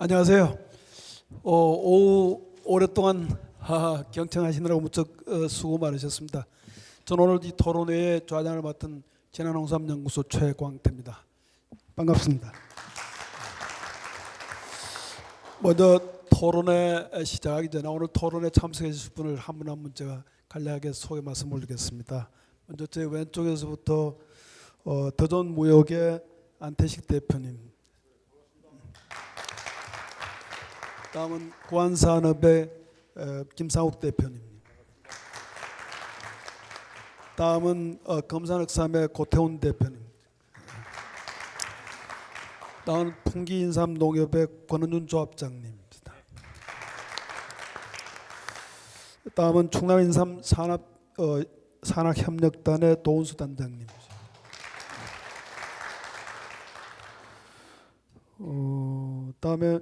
안녕하세요. 오후 오랫동안 경청하시느라고 무척 수고 많으셨습니다. 저는 오늘 이 토론회의 좌장을 맡은 재난홍삼연구소 최광태입니다. 반갑습니다. 먼저 토론회 시작하기 전에 오늘 토론회 참석해 주실 분을 한 분 한 분 제가 간략하게 소개 말씀 올리겠습니다. 먼저 제 왼쪽에서부터 더존무역의 안태식 대표님, 다음은 고안산업의 김상욱 대표님, 다음은 검산흑삼의 고태훈 대표님, 다음은 풍기인삼농협의 권은준 조합장님, 다음은 충남인삼 산학협력단의 도운수 단장님, 다음에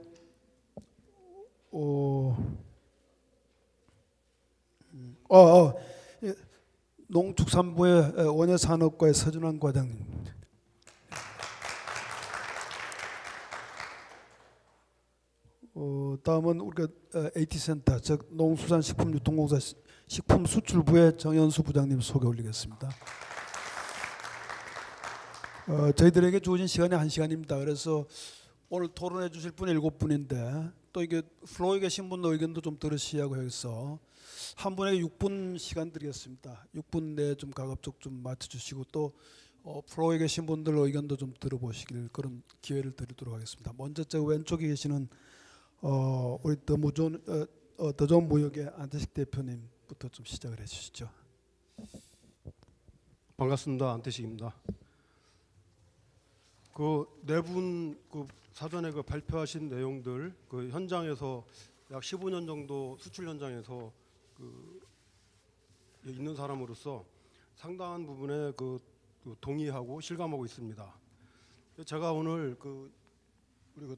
농축산부의 원예산업과의 서준환 과장님, 다음은 우리가 AT센터 즉 농수산식품유통공사 식품수출부의 정연수 부장님 소개 올리겠습니다. 저희들에게 주어진 시간이 1시간입니다. 그래서 오늘 토론해 주실 분이 7분인데 또 이게 플로어에 계신 분 의견도 좀 들으시라고 해서 한 분에게 6분 시간 드리겠습니다. 6분 내에 좀 가급적 좀 맞춰주시고 또 플로어에 계신 분들 의견도 좀 들어보시길 그런 기회를 드리도록 하겠습니다. 먼저 저 왼쪽에 계시는 우리 더존무역의 안태식 대표님부터 좀 시작을 해주시죠. 반갑습니다. 안태식입니다. 그 네 분 사전에 발표하신 내용들 현장에서 약 15년 정도 수출 현장에서 있는 사람으로서 상당한 부분에 동의하고 실감하고 있습니다. 제가 오늘 우리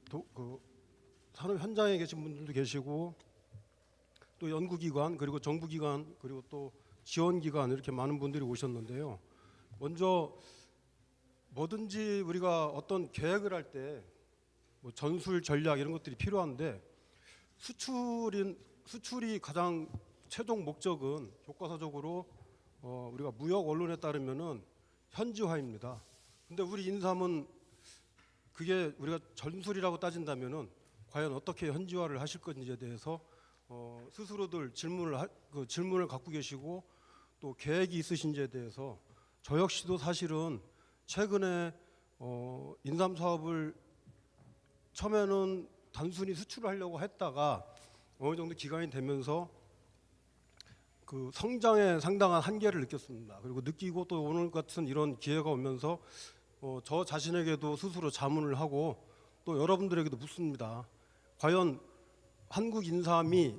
산업 현장에 계신 분들도 계시고 또 연구기관 그리고 정부기관 그리고 또 지원기관 이렇게 많은 분들이 오셨는데요. 먼저 뭐든지 우리가 어떤 계획을 할 때 전술 전략 이런 것들이 필요한데 수출이 가장 최종 목적은 교과서적으로 우리가 무역 언론에 따르면은 현지화입니다. 근데 우리 인삼은 그게 우리가 전술이라고 따진다면은 과연 어떻게 현지화를 하실 건지에 대해서 스스로들 질문을 갖고 계시고 또 계획이 있으신지에 대해서 저 역시도 사실은 최근에 인삼 사업을 처음에는 단순히 수출을 하려고 했다가 어느 정도 기간이 되면서 성장에 상당한 한계를 느꼈습니다. 그리고 느끼고 또 오늘 같은 이런 기회가 오면서 저 자신에게도 스스로 자문을 하고 또 여러분들에게도 묻습니다. 과연 한국 인삼이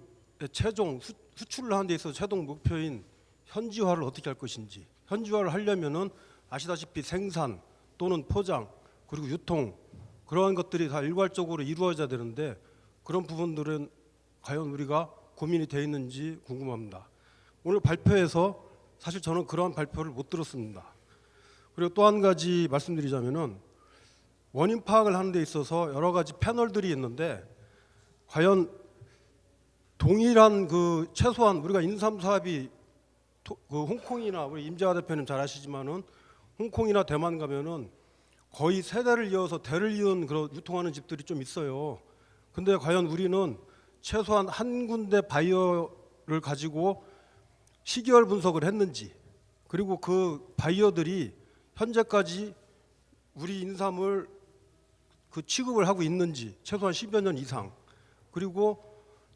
최종 수출을 하는 데 있어서 최종 목표인 현지화를 어떻게 할 것인지, 현지화를 하려면은 아시다시피 생산 또는 포장 그리고 유통 그러한 것들이 다 일괄적으로 이루어져야 되는데 그런 부분들은 과연 우리가 고민이 되어 있는지 궁금합니다. 오늘 발표에서 사실 저는 그러한 발표를 못 들었습니다. 그리고 또 한 가지 말씀드리자면은 원인 파악을 하는 데 있어서 여러 가지 패널들이 있는데 과연 동일한 최소한 우리가 인삼 사업이 홍콩이나 우리 임재화 대표님 잘 아시지만은 홍콩이나 대만 가면은 거의 세대를 이어서 대를 이은 그런 유통하는 집들이 좀 있어요. 근데 과연 우리는 최소한 한 군데 바이어를 가지고 시기열 분석을 했는지 그리고 그 바이어들이 현재까지 우리 인삼을 취급을 하고 있는지 최소한 10여 년 이상 그리고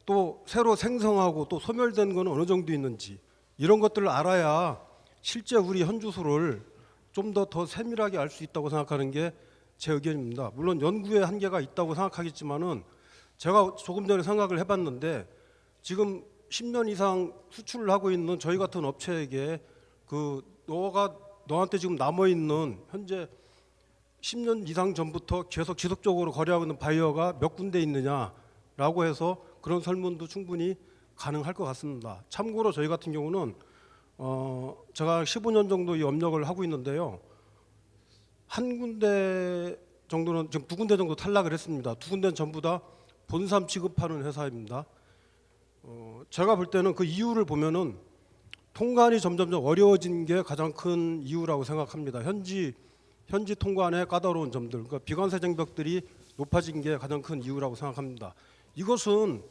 또 새로 생성하고 또 소멸된 건 어느 정도 있는지 이런 것들을 알아야 실제 우리 현주소를 좀 더 세밀하게 알 수 있다고 생각하는 게 제 의견입니다. 물론 연구에 한계가 있다고 생각하겠지만은 제가 조금 전에 생각을 해봤는데 지금 10년 이상 수출을 하고 있는 저희 같은 업체에게 너한테 지금 남아있는 현재 10년 이상 전부터 계속 지속적으로 거래하고 있는 바이어가 몇 군데 있느냐라고 해서 그런 설문도 충분히 가능할 것 같습니다. 참고로 저희 같은 경우는 제가 15년 정도 이 업력을 하고 있는데요. 한 군데 정도는 지금 두 군데 정도 탈락을 했습니다. 두 군데는 전부 다 본삼 취급하는 회사입니다. 제가 볼 때는 그 이유를 보면은 통관이 점점점 어려워진 게 가장 큰 이유라고 생각합니다. 현지 통관의 까다로운 점들, 그러니까 비관세 장벽들이 높아진 게 가장 큰 이유라고 생각합니다. 이것은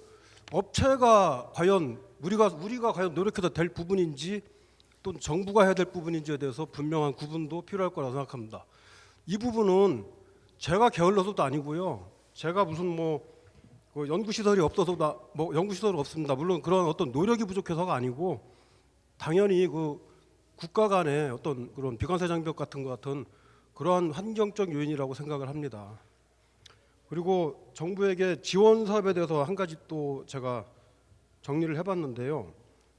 업체가 과연 우리가 과연 노력해도 될 부분인지 또 정부가 해야 될 부분인지에 대해서 분명한 구분도 필요할 거라고 생각합니다. 이 부분은 제가 게을러서도 아니고요. 제가 무슨 그 연구시설이 없어서도 연구시설이 없습니다. 물론 그런 어떤 노력이 부족해서가 아니고 당연히 그 국가 간의 어떤 그런 비관세 장벽 같은 그러한 환경적 요인이라고 생각을 합니다. 그리고 정부에게 지원 사업에 대해서 한 가지 또 제가 정리를 해봤는데요.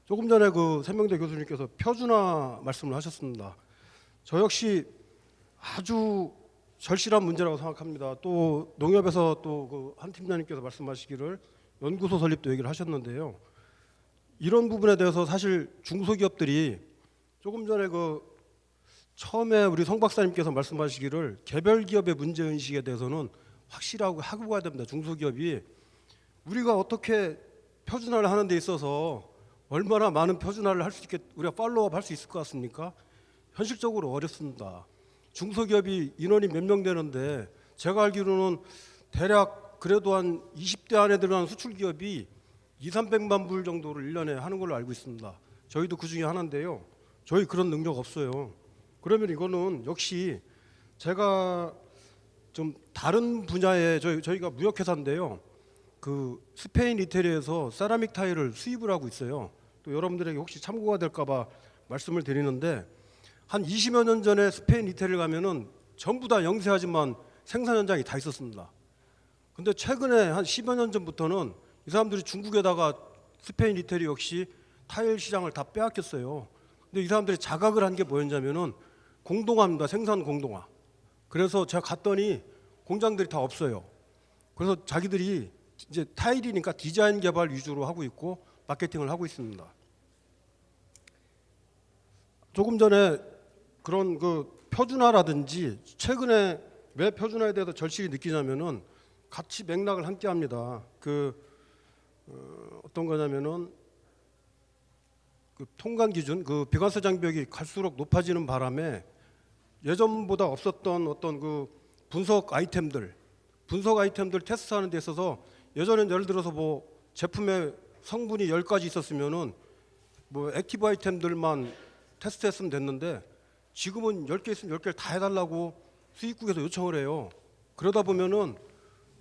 조금 전에 그 세명대 교수님께서 표준화 말씀을 하셨습니다. 저 역시 아주 절실한 문제라고 생각합니다. 또 농협에서 또 그 한 팀장님께서 말씀하시기를 연구소 설립도 얘기를 하셨는데요. 이런 부분에 대해서 사실 중소기업들이 조금 전에 그 처음에 우리 성 박사님께서 말씀하시기를 개별 기업의 문제 인식에 대해서는 확실하고 하고 가야 됩니다. 중소기업이 우리가 어떻게 표준화를 하는 데 있어서 얼마나 많은 표준화를 할 수 있게 우리가 팔로우업 할 수 있을 것 같습니까? 현실적으로 어렵습니다. 중소기업이 인원이 몇 명 되는데 제가 알기로는 대략 그래도 한 20대 안에 들어가는 수출기업이 200~300만 불 정도를 1년에 하는 걸로 알고 있습니다. 저희도 그 중에 하나인데요. 저희 그런 능력 없어요. 그러면 이거는 역시 제가 좀 다른 분야에 저희가 무역회사인데요. 그 스페인 이태리에서 세라믹 타일을 수입을 하고 있어요. 또 여러분들에게 혹시 참고가 될까봐 말씀을 드리는데 한 20여 년 전에 스페인 이태리를 가면은 전부 다 영세하지만 생산 현장이 다 있었습니다. 근데 최근에 한 10여 년 전부터는 이 사람들이 중국에다가 스페인 이태리 역시 타일 시장을 다 빼앗겼어요. 근데 이 사람들이 자각을 한 게 뭐였냐면은 공동화입니다. 생산 공동화. 그래서 제가 갔더니 공장들이 다 없어요. 그래서 자기들이 이제 타일이니까 디자인 개발 위주로 하고 있고 마케팅을 하고 있습니다. 조금 전에 그런 그 표준화라든지 최근에 왜 표준화에 대해서 절실히 느끼냐면은 같이 맥락을 함께 합니다. 어떤 거냐면은 그 통관 기준, 그 비관세 장벽이 갈수록 높아지는 바람에 예전보다 없었던 어떤 그 분석 아이템들 테스트하는 데 있어서 예전엔 예를 들어서 뭐 제품의 성분이 10가지 있었으면은 뭐 액티브 아이템들만 테스트했으면 됐는데 지금은 10개 있으면 10개를 다 해달라고 수입국에서 요청을 해요. 그러다 보면은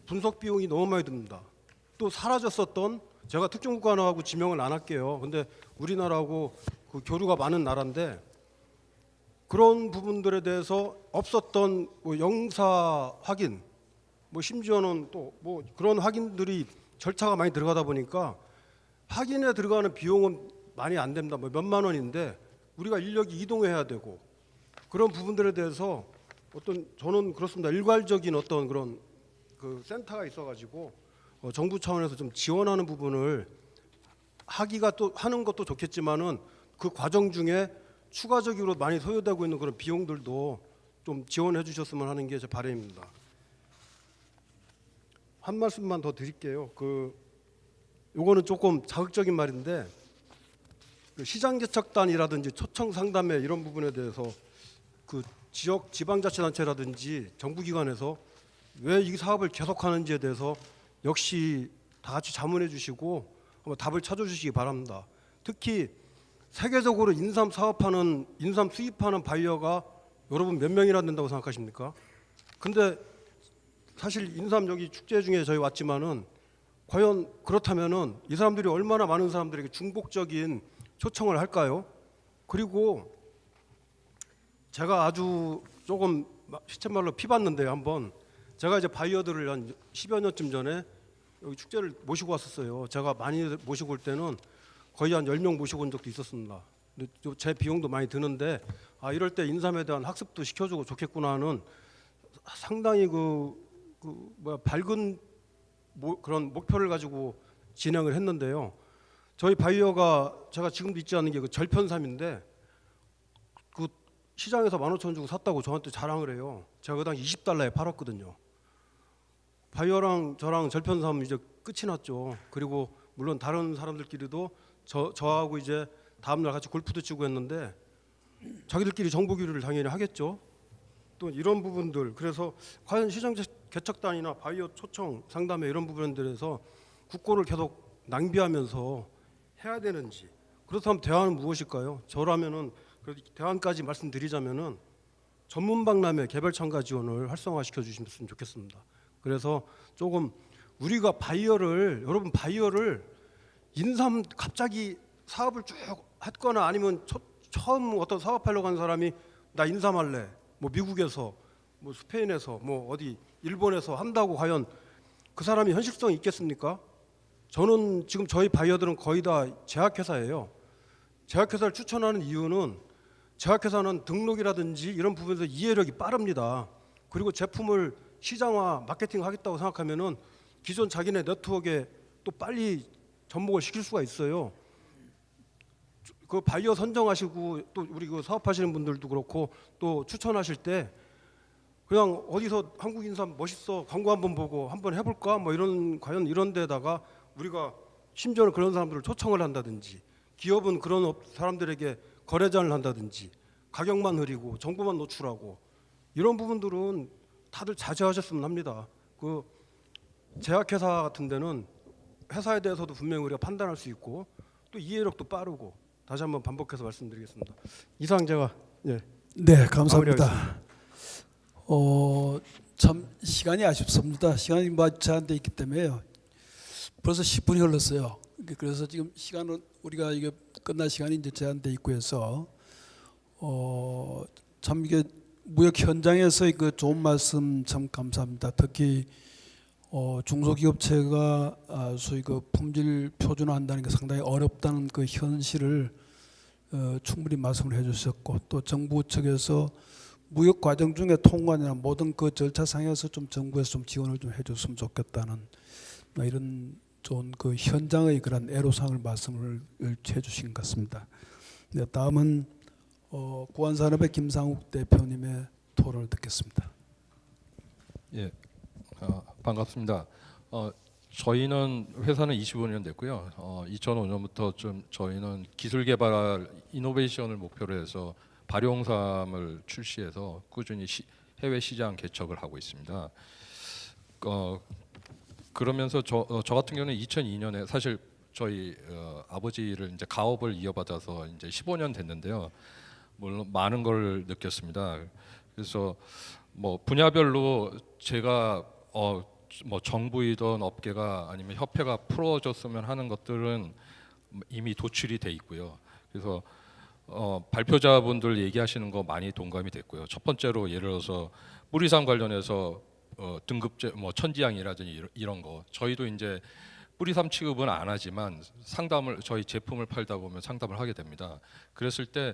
분석 비용이 너무 많이 듭니다. 또 사라졌었던 제가 특정국가하고 지명을 안 할게요. 근데 우리나라하고 그 교류가 많은 나라인데 그런 부분들에 대해서 없었던 뭐 영사 확인, 뭐 심지어는 또 뭐 그런 확인들이 절차가 많이 들어가다 보니까 확인에 들어가는 비용은 많이 안 됩니다. 뭐 몇만 원인데 우리가 인력이 이동해야 되고 그런 부분들에 대해서 어떤 저는 그렇습니다. 일괄적인 어떤 그런 그 센터가 있어가지고 정부 차원에서 좀 지원하는 부분을 하기가 또 하는 것도 좋겠지만은 그 과정 중에 추가적으로 많이 소요되고 있는 그런 비용들도 좀 지원해 주셨으면 하는 게 제 바람입니다. 한 말씀만 더 드릴게요. 요거는 조금 자극적인 말인데 그 시장개척단이라든지 초청 상담회 이런 부분에 대해서 그 지역 지방자치단체라든지 정부기관에서 왜 이 사업을 계속하는지에 대해서 역시 다 같이 자문해 주시고 한번 답을 찾아주시기 바랍니다. 특히 세계적으로 인삼 사업하는 인삼 수입하는 바이어가 여러분 몇 명이나 된다고 생각하십니까? 근데 사실 인삼 여기 축제 중에 저희 왔지만은 과연 그렇다면은 이 사람들이 얼마나 많은 사람들에게 중복적인 초청을 할까요? 그리고 제가 아주 조금 시쳇말로 피봤는데요. 한번 제가 이제 바이어들을 한 10여 년쯤 전에 여기 축제를 모시고 왔었어요. 제가 많이 모시고 올 때는 거의 한 10명 모시고 온 적도 있었습니다. 근데 제 비용도 많이 드는데 이럴 때 인삼에 대한 학습도 시켜주고 좋겠구나 하는 상당히 밝은 그런 목표를 가지고 진행을 했는데요. 저희 바이어가 제가 지금도 잊지 않는 게 그 절편삼인데 그 시장에서 15,000원 주고 샀다고 저한테 자랑을 해요. 제가 그 당 $20에 팔았거든요. 바이오랑 저랑 절편삼 이제 끝이 났죠. 그리고 물론 다른 사람들끼리도 저하고 이제 다음날 같이 골프도 치고 했는데 자기들끼리 정보 교류를 당연히 하겠죠. 또 이런 부분들, 그래서 과연 시장 개척단이나 바이오 초청 상담회 이런 부분들에서 국고를 계속 낭비하면서 해야 되는지, 그렇다면 대안은 무엇일까요? 저라면은 그래도 대안까지 말씀드리자면은 전문 박람회 개별 참가 지원을 활성화시켜 주시면 좋겠습니다. 그래서 조금 우리가 여러분 바이오를 인삼 갑자기 사업을 쭉 했거나 아니면 처음 어떤 사업하려고 한 사람이 나 인삼할래, 뭐 미국에서 뭐 스페인에서 뭐 어디 일본에서 한다고 과연 그 사람이 현실성이 있겠습니까? 저는 지금 저희 바이어들은 거의 다 제약회사예요. 제약회사를 추천하는 이유는 제약회사는 등록이라든지 이런 부분에서 이해력이 빠릅니다. 그리고 제품을 시장화, 마케팅 하겠다고 생각하면은 기존 자기네 네트워크에 또 빨리 접목을 시킬 수가 있어요. 그 바이어 선정하시고 또 우리 그 사업하시는 분들도 그렇고 또 추천하실 때 그냥 어디서 한국 인삼 멋있어 광고 한번 보고 한번 해볼까 뭐 이런 과연 이런 데다가 우리가 심지어는 그런 사람들을 초청을 한다든지 기업은 그런 사람들에게 거래 제안을 한다든지 가격만 흐리고 정보만 노출하고 이런 부분들은 다들 자제하셨으면 합니다. 그 제약회사 같은 데는 회사에 대해서도 분명히 우리가 판단할 수 있고 또 이해력도 빠르고 다시 한번 반복해서 말씀드리겠습니다. 이상 제가 네, 감사합니다. 마무리하겠습니다. 참 시간이 아쉽습니다. 시간이 뭐 제한돼 있기 때문에요. 벌써 10분이 흘렀어요. 그래서 지금 시간은 우리가 이게 끝날 시간이 이제 제한돼 있고 해서 참 이게 무역 현장에서의 그 좋은 말씀 참 감사합니다. 특히 중소기업체가 소위 그 품질 표준화한다는 게 상당히 어렵다는 그 현실을 충분히 말씀을 해주셨고 또 정부 측에서 무역 과정 중에 통관이나 모든 그 절차상에서 좀 정부에서 좀 지원을 좀 해줬으면 좋겠다는 이런 좋은 그 현장의 그런 애로사항을 말씀을 해주신 것 같습니다. 네, 다음은 구한산업의 김상욱 대표님의 토론을 듣겠습니다. 예, 반갑습니다. 저희는 회사는 25년 됐고요. 2005년부터 좀 저희는 기술 개발 이노베이션을 목표로 해서 발효홍삼을 출시해서 꾸준히 해외 시장 개척을 하고 있습니다. 그러면서 저 같은 경우는 2002년에 사실 저희 아버지를 이제 가업을 이어받아서 이제 15년 됐는데요. 물론 많은 걸 느꼈습니다. 그래서 뭐 분야별로 제가 뭐 정부이든 업계가 아니면 협회가 풀어줬으면 하는 것들은 이미 도출이 돼 있고요. 그래서 발표자분들 얘기하시는 거 많이 동감이 됐고요. 첫 번째로 예를 들어서 뿌리산 관련해서 등급제 뭐 천지향이라든지 이런 거 저희도 이제 뿌리삼 취급은 안 하지만 상담을 저희 제품을 팔다 보면 상담을 하게 됩니다. 그랬을 때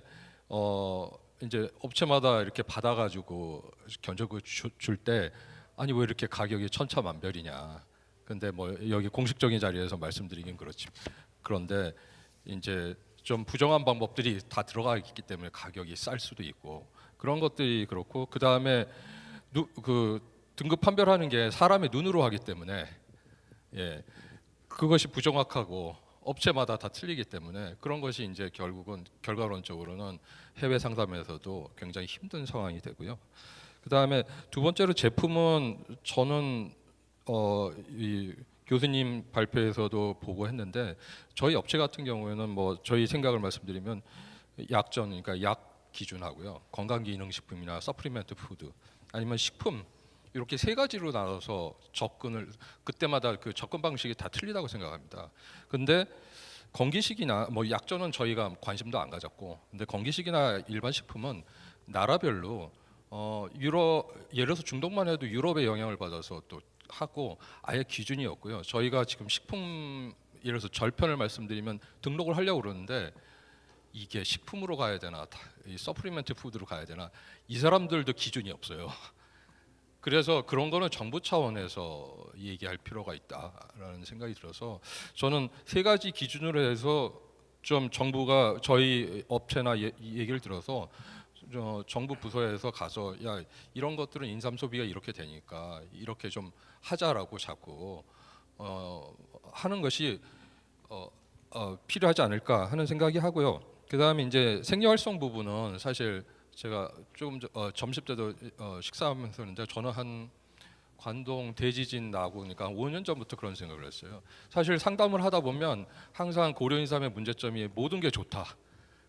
이제 업체마다 이렇게 받아가지고 견적을 줄 때 아니 왜 이렇게 가격이 천차만별이냐. 근데 뭐 여기 공식적인 자리에서 말씀드리긴 그렇지. 그런데 이제 좀 부정한 방법들이 다 들어가 있기 때문에 가격이 쌀 수도 있고 그런 것들이 그렇고 그 다음에 그 등급 판별하는 게 사람의 눈으로 하기 때문에 예 그것이 부정확하고 업체마다 다 틀리기 때문에 그런 것이 이제 결국은 결과론적으로는 해외 상담에서도 굉장히 힘든 상황이 되고요. 그 다음에 두 번째로 제품은 저는 이 교수님 발표에서도 보고 했는데 저희 업체 같은 경우에는 뭐 저희 생각을 말씀드리면 약전 그러니까 약 기준하고요 건강기능식품이나 서플리멘트 푸드 아니면 식품 이렇게 세 가지로 나눠서 접근을 그때마다 그 접근 방식이 다 틀리다고 생각합니다. 근데 건기식이나 뭐 약전은 저희가 관심도 안 가졌고 근데 건기식이나 일반 식품은 나라별로 예를 들어서 중동만 해도 유럽의 영향을 받아서 또 하고 아예 기준이 없고요. 저희가 지금 식품 예를 들어서 절편을 말씀드리면 등록을 하려고 그러는데 이게 식품으로 가야 되나 이 서플리멘트 푸드로 가야 되나 이 사람들도 기준이 없어요. 그래서 그런 거는 정부 차원에서 얘기할 필요가 있다라는 생각이 들어서 저는 세 가지 기준으로 해서 좀 정부가 저희 업체나 얘기를 들어서 정부 부서에서 가서 야 이런 것들은 인삼 소비가 이렇게 되니까 이렇게 좀 하자라고 자꾸 하는 것이 필요하지 않을까 하는 생각이 하고요. 그다음에 이제 생리활성 부분은 사실 제가 조금 점심 때도 식사하면서 했는데 저는 한 관동 대지진 나고 그러니까 한 5년 전부터 그런 생각을 했어요. 사실 상담을 하다 보면 항상 고려인삼의 문제점이 모든 게 좋다.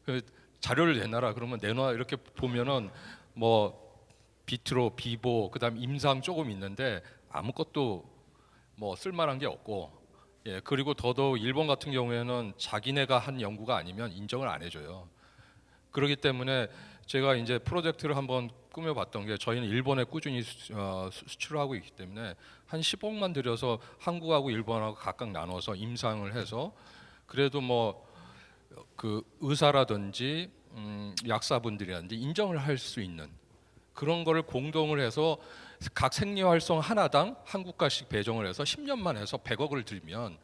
그 자료를 내놔라 그러면 내놔 이렇게 보면은 뭐 비트로 비보 그다음 임상 조금 있는데 아무것도 뭐 쓸만한 게 없고 예 그리고 더더욱 일본 같은 경우에는 자기네가 한 연구가 아니면 인정을 안 해줘요. 그렇기 때문에 제가 이제 프로젝트를 한번 꾸며봤던 게 저희는 일본에 꾸준히 수출을 하고 있기 때문에 한 10억만 들여서 한국하고 일본하고 각각 나눠서 임상을 해서 그래도 뭐 그 의사라든지 약사분들이라든지 인정을 할 수 있는 그런 거를 공동을 해서 각 생리활성 하나당 한 국가씩 배정을 해서 10년만 해서 100억을 들면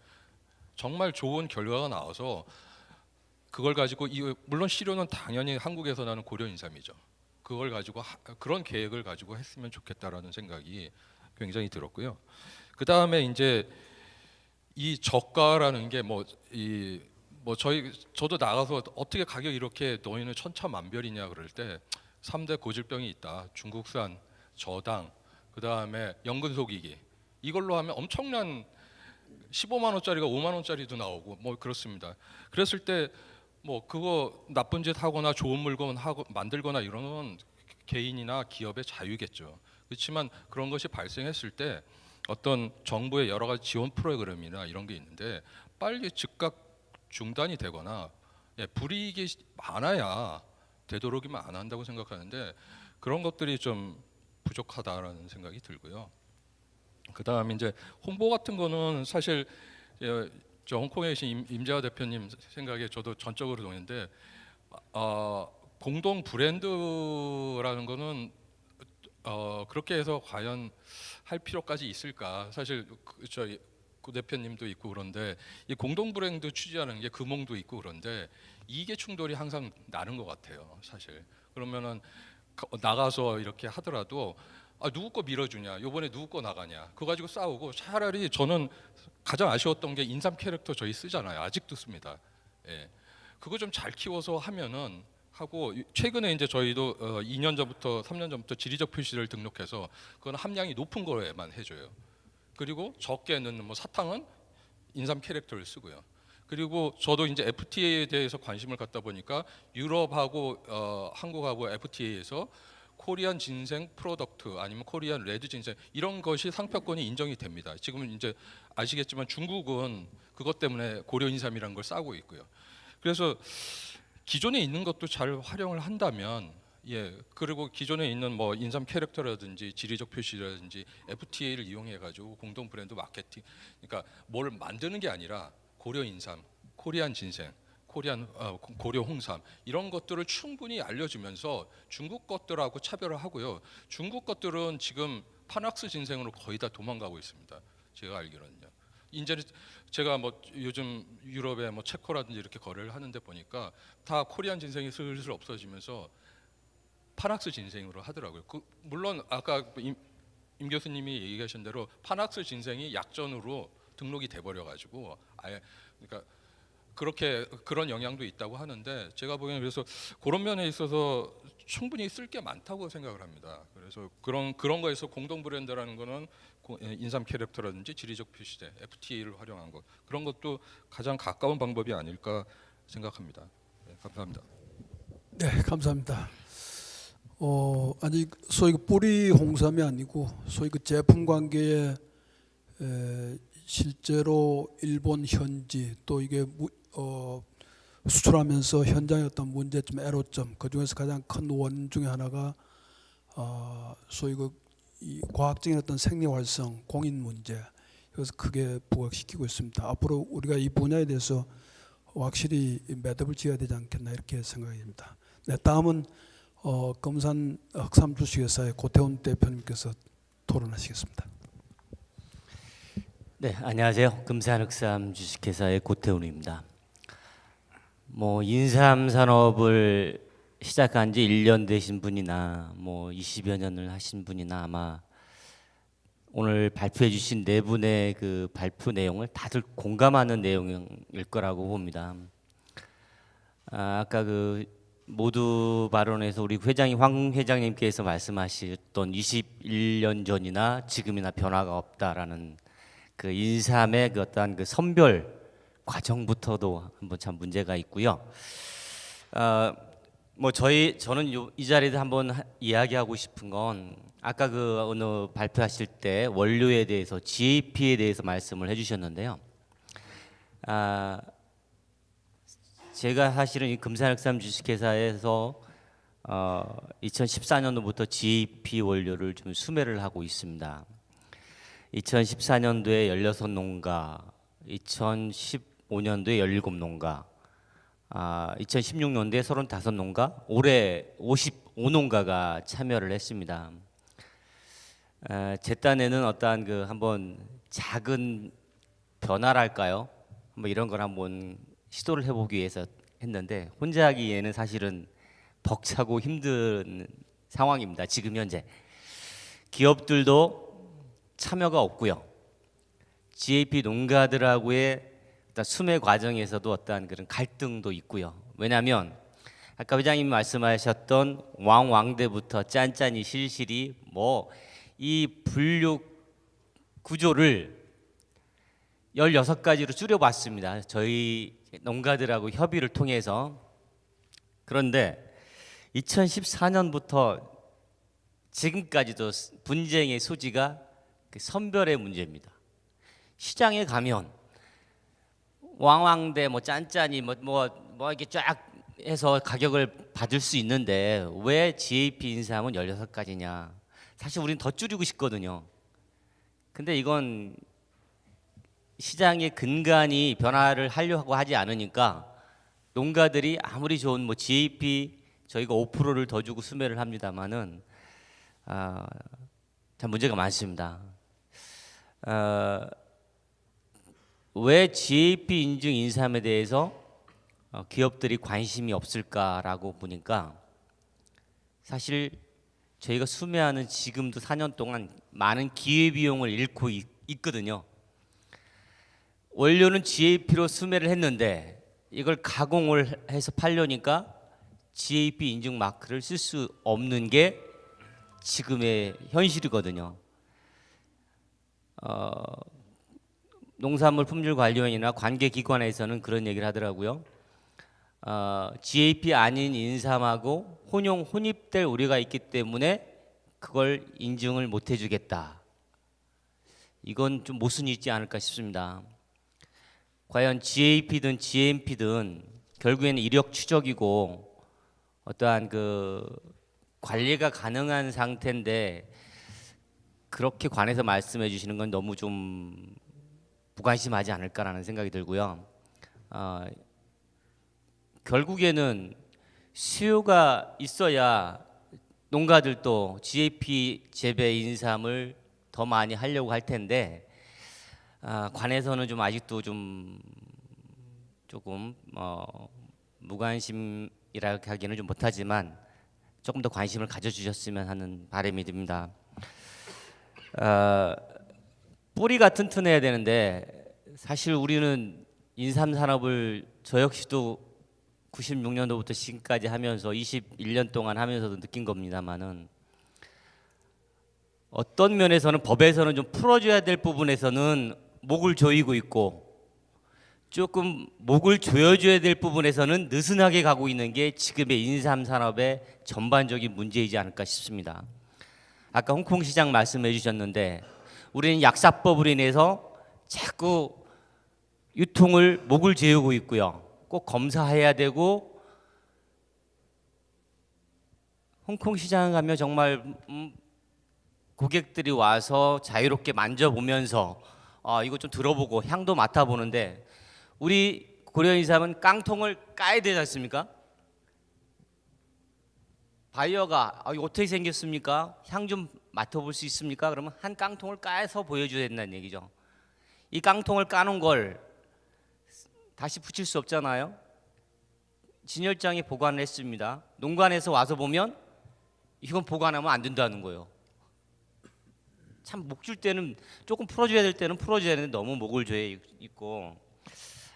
정말 좋은 결과가 나와서 그걸 가지고 물론 시료는 당연히 한국에서 나는 고려인삼이죠. 그걸 가지고 그런 계획을 가지고 했으면 좋겠다라는 생각이 굉장히 들었고요. 그 다음에 이제 이 저가라는 게 저도 나가서 어떻게 가격 이렇게 너희는 천차만별이냐 그럴 때 3대 고질병이 있다. 중국산, 저당, 그 다음에 연근속이기 이걸로 하면 엄청난 15만 원짜리가 5만 원짜리도 나오고 뭐 그렇습니다. 그랬을 때 뭐 그거 나쁜 짓 하거나 좋은 물건 하고 만들거나 이런 건 개인이나 기업의 자유겠죠. 그렇지만 그런 것이 발생했을 때 어떤 정부의 여러 가지 지원 프로그램이나 이런 게 있는데 빨리 즉각 중단이 되거나 불이익이 많아야 되도록이면 안 한다고 생각하는데 그런 것들이 좀 부족하다라는 생각이 들고요. 그 다음에 이제 홍보 같은 거는 사실 저 홍콩에 계신 임재화 대표님 생각에 저도 전적으로 동의인데 공동 브랜드라는 거는 그렇게 해서 과연 할 필요까지 있을까? 사실 저희 고 대표님도 있고 그런데 이 공동 브랜드 취지하는 게 금홍도 있고 그런데 이게 충돌이 항상 나는 것 같아요. 사실 그러면은 나가서 이렇게 하더라도 누구 거 밀어주냐, 요번에 누구 거 나가냐, 그거 가지고 싸우고 차라리 저는 가장 아쉬웠던 게 인삼 캐릭터 저희 쓰잖아요. 아직도 씁니다. 예. 그거 좀 잘 키워서 하면은 하고 최근에 이제 저희도 2년 전부터 3년 전부터 지리적 표시를 등록해서 그건 함량이 높은 거에만 해줘요. 그리고 적게 넣는 뭐 사탕은 인삼 캐릭터를 쓰고요. 그리고 저도 이제 FTA에 대해서 관심을 갖다 보니까 유럽하고 한국하고 FTA에서 코리안 진생 프로덕트 아니면 코리안 레드 진생 이런 것이 상표권이 인정이 됩니다. 지금은 이제 아시겠지만 중국은 그것 때문에 고려 인삼이라는 걸 싸고 있고요. 그래서 기존에 있는 것도 잘 활용을 한다면 그리고 기존에 있는 뭐 인삼 캐릭터라든지 지리적 표시라든지 FTA를 이용해 가지고 공동 브랜드 마케팅 그러니까 뭘 만드는 게 아니라 고려 인삼, 코리안 진생 고려 홍삼 이런 것들을 충분히 알려주면서 중국 것들하고 차별을 하고요. 중국 것들은 지금 파낙스 진생으로 거의 다 도망가고 있습니다. 제가 알기로는요. 이제 제가 뭐 요즘 유럽에 뭐 체코라든지 이렇게 거래를 하는데 보니까 다 코리안 진생이 슬슬 없어지면서 파낙스 진생으로 하더라고요. 물론 아까 임 교수님이 얘기하신 대로 파낙스 진생이 약전으로 등록이 돼버려 가지고 아예 그러니까 그런 영향도 있다고 하는데 제가 보기에는 그래서 그런 면에 있어서 충분히 쓸 게 많다고 생각을 합니다. 그래서 그런 거에서 공동 브랜드라는 거는 인삼 캐릭터라든지 지리적 표시제, FTA를 활용한 것 그런 것도 가장 가까운 방법이 아닐까 생각합니다. 네, 감사합니다. 네, 감사합니다. 아니 소위 그 뿌리 홍삼이 아니고 소위 그 제품 관계에 실제로 일본 현지 또 이게 수출하면서 현장의 어떤 문제점, 애로점 그 중에서 가장 큰 원 중에 하나가 소위 이 과학적인 어떤 생리 활성, 공인 문제 그래서 크게 부각시키고 있습니다. 앞으로 우리가 이 분야에 대해서 확실히 매듭을 지어야 되지 않겠나 이렇게 생각이 됩니다. 네, 다음은 금산 흑삼 주식회사의 고태훈 대표님께서 토론하시겠습니다. 네, 안녕하세요. 금산 흑삼 주식회사의 고태훈입니다. 인삼 산업을 시작한 지 1년 되신 분이나 뭐 20여 년을 하신 분이나 아마 오늘 발표해 주신 네 분의 그 발표 내용을 다들 공감하는 내용일 거라고 봅니다. 아까 그 모두 발언에서 우리 회장이 황 회장님께서 말씀하셨던 21년 전이나 지금이나 변화가 없다라는 그 인삼의 그 어떠한 그 선별 과정부터도 한번 참 문제가 있고요. 뭐 저는 이 자리에서 한번 이야기하고 싶은 건 아까 그 어느 발표하실 때 원료에 대해서 GAP에 대해서 말씀을 해주셨는데요. 제가 사실은 이 금산흑삼 주식회사에서 2014년도부터 GAP 원료를 좀 수매를 하고 있습니다. 2014년도에 16농가, 2015년도에 17농가, 2016년도에 35농가, 올해 55농가가 참여를 했습니다. 제 딴에는 어떠한 그 한번 작은 변화랄까요? 뭐 이런 걸 한번 시도를 해보기 위해서 했는데 혼자 하기에는 사실은 벅차고 힘든 상황입니다. 지금 현재 기업들도 참여가 없고요. GAP 농가들하고의 어떤 수매 과정에서도 어떠한 그런 갈등도 있고요. 왜냐하면 아까 회장님이 말씀하셨던 왕왕대부터 짠짠이 실실이 뭐 이 분류 구조를 16가지로 줄여봤습니다. 저희 농가들하고 협의를 통해서. 그런데 2014년부터 지금까지도 분쟁의 소지가 그 선별의 문제입니다. 시장에 가면 왕왕대 뭐 짠짠이 뭐 이렇게 쫙 해서 가격을 받을 수 있는데 왜 GAP 인삼은 16가지냐? 사실 우리는 더 줄이고 싶거든요. 근데 이건 시장의 근간이 변화를 하려고 하지 않으니까 농가들이 아무리 좋은 뭐 GAP 저희가 5%를 더 주고 수매를 합니다만은 참 문제가 많습니다. 왜 GAP 인증 인삼에 대해서 기업들이 관심이 없을까라고 보니까 사실 저희가 수매하는 지금도 4년 동안 많은 기회비용을 잃고 있거든요. 원료는 GAP로 수매를 했는데 이걸 가공을 해서 팔려니까 GAP 인증 마크를 쓸 수 없는 게 지금의 현실이거든요. 농산물 품질관리원이나 관계기관에서는 그런 얘기를 하더라고요. GAP 아닌 인삼하고 혼입될 우려가 있기 때문에 그걸 인증을 못 해주겠다. 이건 좀 모순이 있지 않을까 싶습니다. 과연 GAP든 GMP든 결국에는 이력 추적이고 어떠한 그 관리가 가능한 상태인데 그렇게 관해서 말씀해 주시는 건 너무 좀 무관심하지 않을까라는 생각이 들고요. 결국에는 수요가 있어야 농가들도 GAP 재배 인삼을 더 많이 하려고 할 텐데 관에서는 좀 아직도 좀 조금 무관심이라고 하기는 좀 못하지만 조금 더 관심을 가져주셨으면 하는 바람이 듭니다. 뿌리가 튼튼해야 되는데 사실 우리는 인삼 산업을 저 역시도 96년도부터 지금까지 하면서 21년 동안 하면서도 느낀 겁니다만은 어떤 면에서는 법에서는 좀 풀어줘야 될 부분에서는 목을 조이고 있고 조금 목을 조여줘야 될 부분에서는 느슨하게 가고 있는 게 지금의 인삼 산업의 전반적인 문제이지 않을까 싶습니다. 아까 홍콩 시장 말씀해 주셨는데 우리는 약사법으로 인해서 자꾸 유통을 목을 재우고 있고요. 꼭 검사해야 되고 홍콩 시장 가면 정말 고객들이 와서 자유롭게 만져보면서 이거 좀 들어보고 향도 맡아보는데 우리 고려인삼은 깡통을 까야 되지 않습니까? 바이어가 이거 어떻게 생겼습니까? 향 좀 맡아볼 수 있습니까? 그러면 한 깡통을 까서 보여줘야 된다는 얘기죠. 이 깡통을 까는 걸 다시 붙일 수 없잖아요. 진열장에 보관을 했습니다. 농관에서 와서 보면 이건 보관하면 안 된다는 거예요. 참 목 줄 때는 조금 풀어줘야 될 때는 풀어줘야 되는데 너무 목을 조여 있고,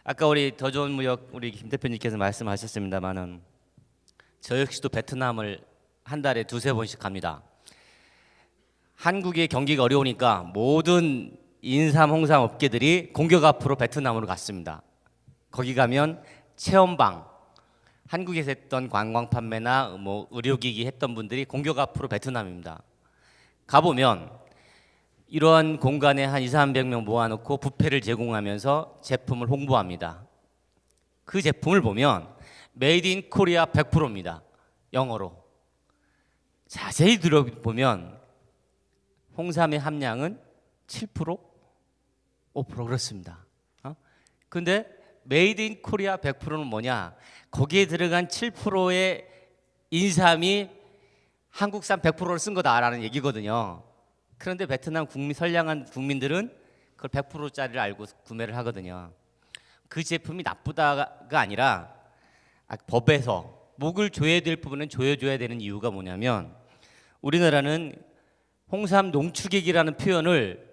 아까 우리 더 좋은 무역 우리 김 대표님께서 말씀하셨습니다만은 저 역시도 베트남을 한 달에 2-3번씩 갑니다. 한국의 경기가 어려우니까 모든 인삼, 홍삼 업계들이 공격 앞으로 베트남으로 갔습니다. 거기 가면 체험방, 한국에서 했던 관광 판매나 뭐 의료기기 했던 분들이 공격 앞으로 베트남입니다. 가보면 이러한 공간에 한 200~300명 모아놓고 뷔페를 제공하면서 제품을 홍보합니다. 그 제품을 보면 메이드 인 코리아 100%입니다. 영어로. 자세히 들어보면 홍삼의 함량은 7%, 5% 그렇습니다. 근데 메이드 인 코리아 100%는 뭐냐? 거기에 들어간 7%의 인삼이 한국산 100%를 쓴 거다라는 얘기거든요. 그런데 베트남 선량한 국민들은 그걸 100%짜리를 알고 구매를 하거든요. 그 제품이 나쁘다가 아니라 법에서 목을 조여야 될 부분은 조여줘야 되는 이유가 뭐냐면, 우리나라는 홍삼 농축액이라는 표현을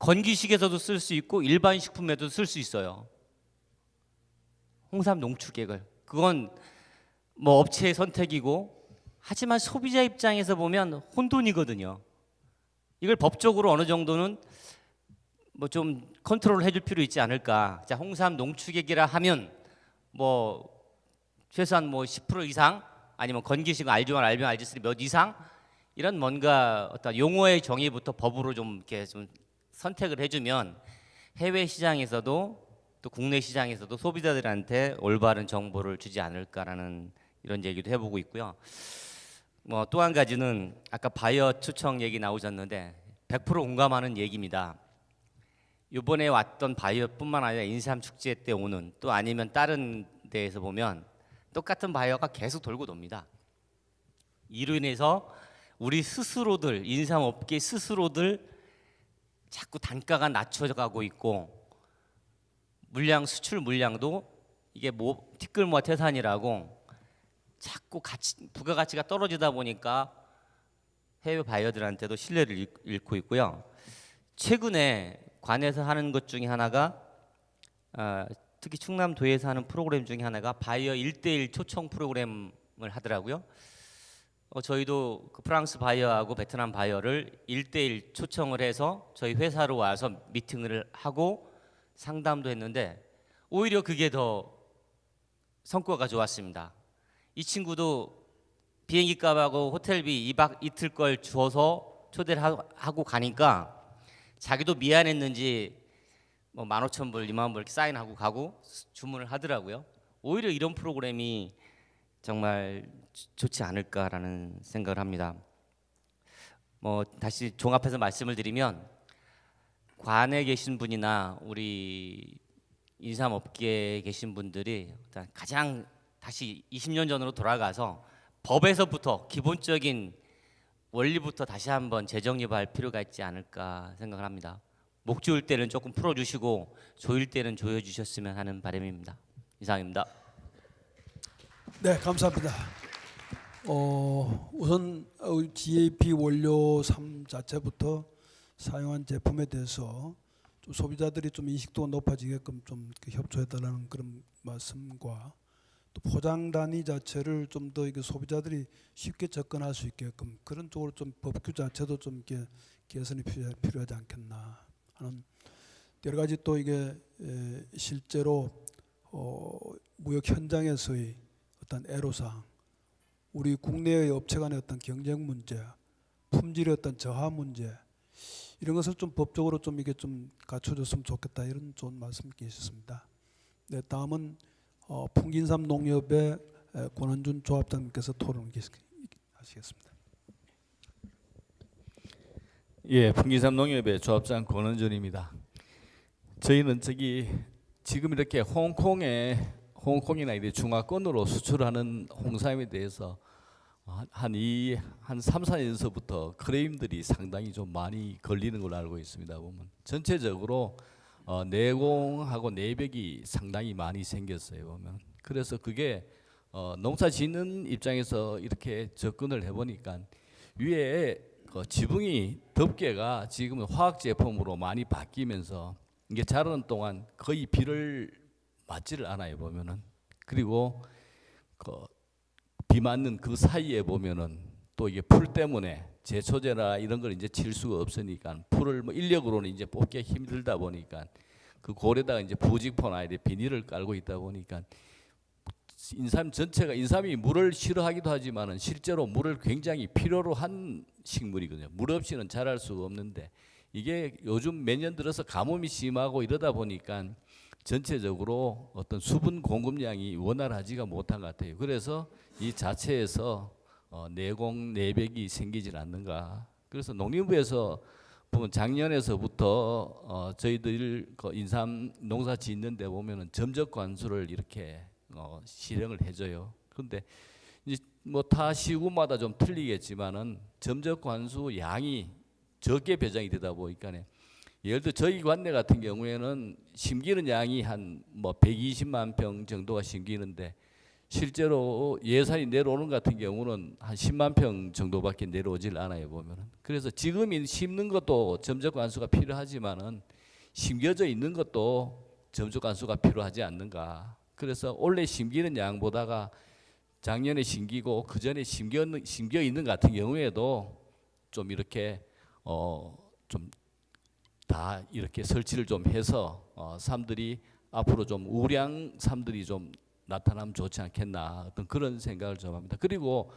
건기식에서도 쓸 수 있고 일반 식품에도 쓸 수 있어요. 홍삼 농축액을. 그건 뭐 업체의 선택이고, 하지만 소비자 입장에서 보면 혼돈이거든요. 이걸 법적으로 어느 정도는 뭐 좀 컨트롤 해줄 필요 있지 않을까. 자, 홍삼 농축액이라 하면 뭐 최소한 뭐 10% 이상, 아니면 건기식 알조1, 알비온, 알지3 몇 이상, 이런 뭔가 어떤 용어의 정의부터 법으로 좀 이렇게 좀 선택을 해주면 해외 시장에서도 또 국내 시장에서도 소비자들한테 올바른 정보를 주지 않을까라는 이런 얘기도 해보고 있고요. 뭐 또 한 가지는 아까 바이어 초청 얘기 나오셨는데 100% 공감하는 얘기입니다. 이번에 왔던 바이어뿐만 아니라 인삼 축제 때 오는, 또 아니면 다른 데에서 보면 똑같은 바이어가 계속 돌고 돕니다. 이로 인해서 우리 스스로들, 인삼 업계 스스로들 자꾸 단가가 낮춰가고 있고, 물량 수출 물량도 이게 뭐 티끌모아 태산이라고 자꾸 부가가치가 떨어지다 보니까 해외 바이어들한테도 신뢰를 잃고 있고요. 최근에 관에서 하는 것 중에 하나가 특히 충남도에서 하는 프로그램 중에 하나가 바이어 1:1 초청 프로그램을 하더라고요. 저희도 그 프랑스 바이어하고 베트남 바이어를 1:1 초청을 해서 저희 회사로 와서 미팅을 하고 상담도 했는데 오히려 그게 더 성과가 좋았습니다. 이 친구도 비행기 값하고 호텔비 2박 이틀 걸 주어서 초대를 하고 가니까 자기도 미안했는지 뭐 15,000불, 20,000불 이렇게 사인하고 가고 주문을 하더라고요. 오히려 이런 프로그램이 정말 좋지 않을까라는 생각을 합니다. 뭐 다시 종합해서 말씀을 드리면, 관에 계신 분이나 우리 인삼업계에 계신 분들이 일단 가장 다시 20년 전으로 돌아가서 법에서부터 기본적인 원리부터 다시 한번 재정립할 필요가 있지 않을까 생각을 합니다. 목 조일 때는 조금 풀어주시고 조일 때는 조여주셨으면 하는 바람입니다. 이상입니다. 네, 감사합니다. 우선 GAP 원료 3 자체부터 사용한 제품에 대해서 좀 소비자들이 좀 인식도가 높아지게끔 좀 협조해달라는 그런 말씀과, 또 포장 단위 자체를 좀 더 이게 소비자들이 쉽게 접근할 수 있게끔 그런 쪽으로 좀 법규 자체도 좀 이렇게 개선이 필요하지 않겠나 하는 여러 가지, 또 이게 실제로 무역 현장에서의 어떤 애로사항, 우리 국내의 업체 간의 어떤 경쟁 문제, 품질의 어떤 저하 문제, 이런 것을 좀 법적으로 좀 이게 좀 갖춰줬으면 좋겠다, 이런 좋은 말씀이 있었습니다. 네, 다음은 풍긴삼 농협의 권원준 조합장님께서 토론하시겠습니다. 예, 풍긴삼 농협의 조합장 권원준입니다. 저희는 지금 이렇게 홍콩이나 이렇게 중화권으로 수출하는 홍삼에 대해서 한 3, 4년서부터 크레임들이 상당히 좀 많이 걸리는 걸로 알고 있습니다. 보면 전체적으로 내공하고 내벽이 상당히 많이 생겼어요. 보면 그래서 그게 농사 짓는 입장에서 이렇게 접근을 해보니까 위에 지붕이 덮개가 지금은 화학 제품으로 많이 바뀌면서 이게 자라는 동안 거의 비를 맞지를 않아요 보면은. 그리고 비 맞는 그 사이에 보면은 또 이게 풀 때문에 제초제나 이런 걸 이제 칠 수가 없으니까 풀을 뭐 인력으로는 이제 뽑기 힘들다 보니까 그 골에다가 이제 부직포나 이제 비닐을 깔고 있다 보니까 인삼 전체가, 인삼이 물을 싫어하기도 하지만은 실제로 물을 굉장히 필요로 한 식물이거든요. 물 없이는 자랄 수가 없는데 이게 요즘 몇 년 들어서 가뭄이 심하고 이러다 보니까 전체적으로 어떤 수분 공급량이 원활하지가 못한 것 같아요. 그래서 이 자체에서 내공 내백이 생기질 않는가. 그래서 농림부에서 보면 작년에서부터 저희들 인삼 농사 짓는데 보면은 점적 관수를 이렇게 실행을 해줘요. 그런데 이제 뭐 다 시군마다 좀 틀리겠지만은 점적 관수 양이 적게 배정이 되다 보니까 예를 들어 저희 관내 같은 경우에는 심기는 양이 한 뭐 120만 평 정도가 심기는데 실제로 예산이 내려오는 같은 경우는 한 10만 평 정도밖에 내려오질 않아요 보면은. 그래서 지금 심는 것도 점적 관수가 필요하지만은 심겨져 있는 것도 점적 관수가 필요하지 않는가. 그래서 올해 심기는 양보다가 작년에 심기고 그 전에 심겨 있는 같은 경우에도 좀 이렇게 좀 다 이렇게 설치를 좀 해서 삶들이 앞으로 좀 우량 삶들이 좀 나타나면 좋지 않겠나 어떤 그런 생각을 좀 합니다. 그리고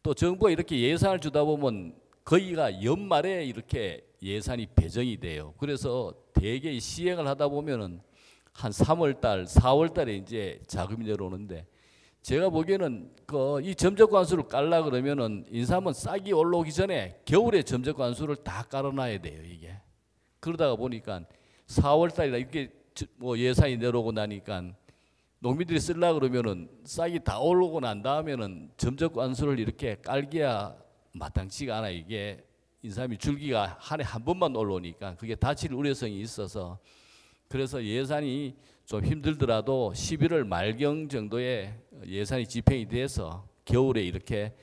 또 정부가 이렇게 예산을 주다 보면 거의가 연말에 이렇게 예산이 배정이 돼요. 그래서 대개 시행을 하다 보면은 한 3월 달, 4월 달에 이제 자금이 내려오는데 제가 보기에는 이 점적 관수를 깔라 그러면은 인삼은 싹이 올라오기 전에 겨울에 점적 관수를 다 깔아놔야 돼요, 이게. 그러다가 보니까 4월 달이라 이렇게 뭐 예산이 내려오고 나니까 농민들이 쓰려 그러면은 싹이 다 올라오고 난 다음에는 점적 관수를 이렇게 깔기야 마땅치가 않아. 이게 인삼이 줄기가 한 해 한 번만 올라오니까 그게 다칠 우려성이 있어서 그래서 예산이 좀 힘들더라도 11월 말경 정도에 예산이 집행이 돼서 겨울에 이렇게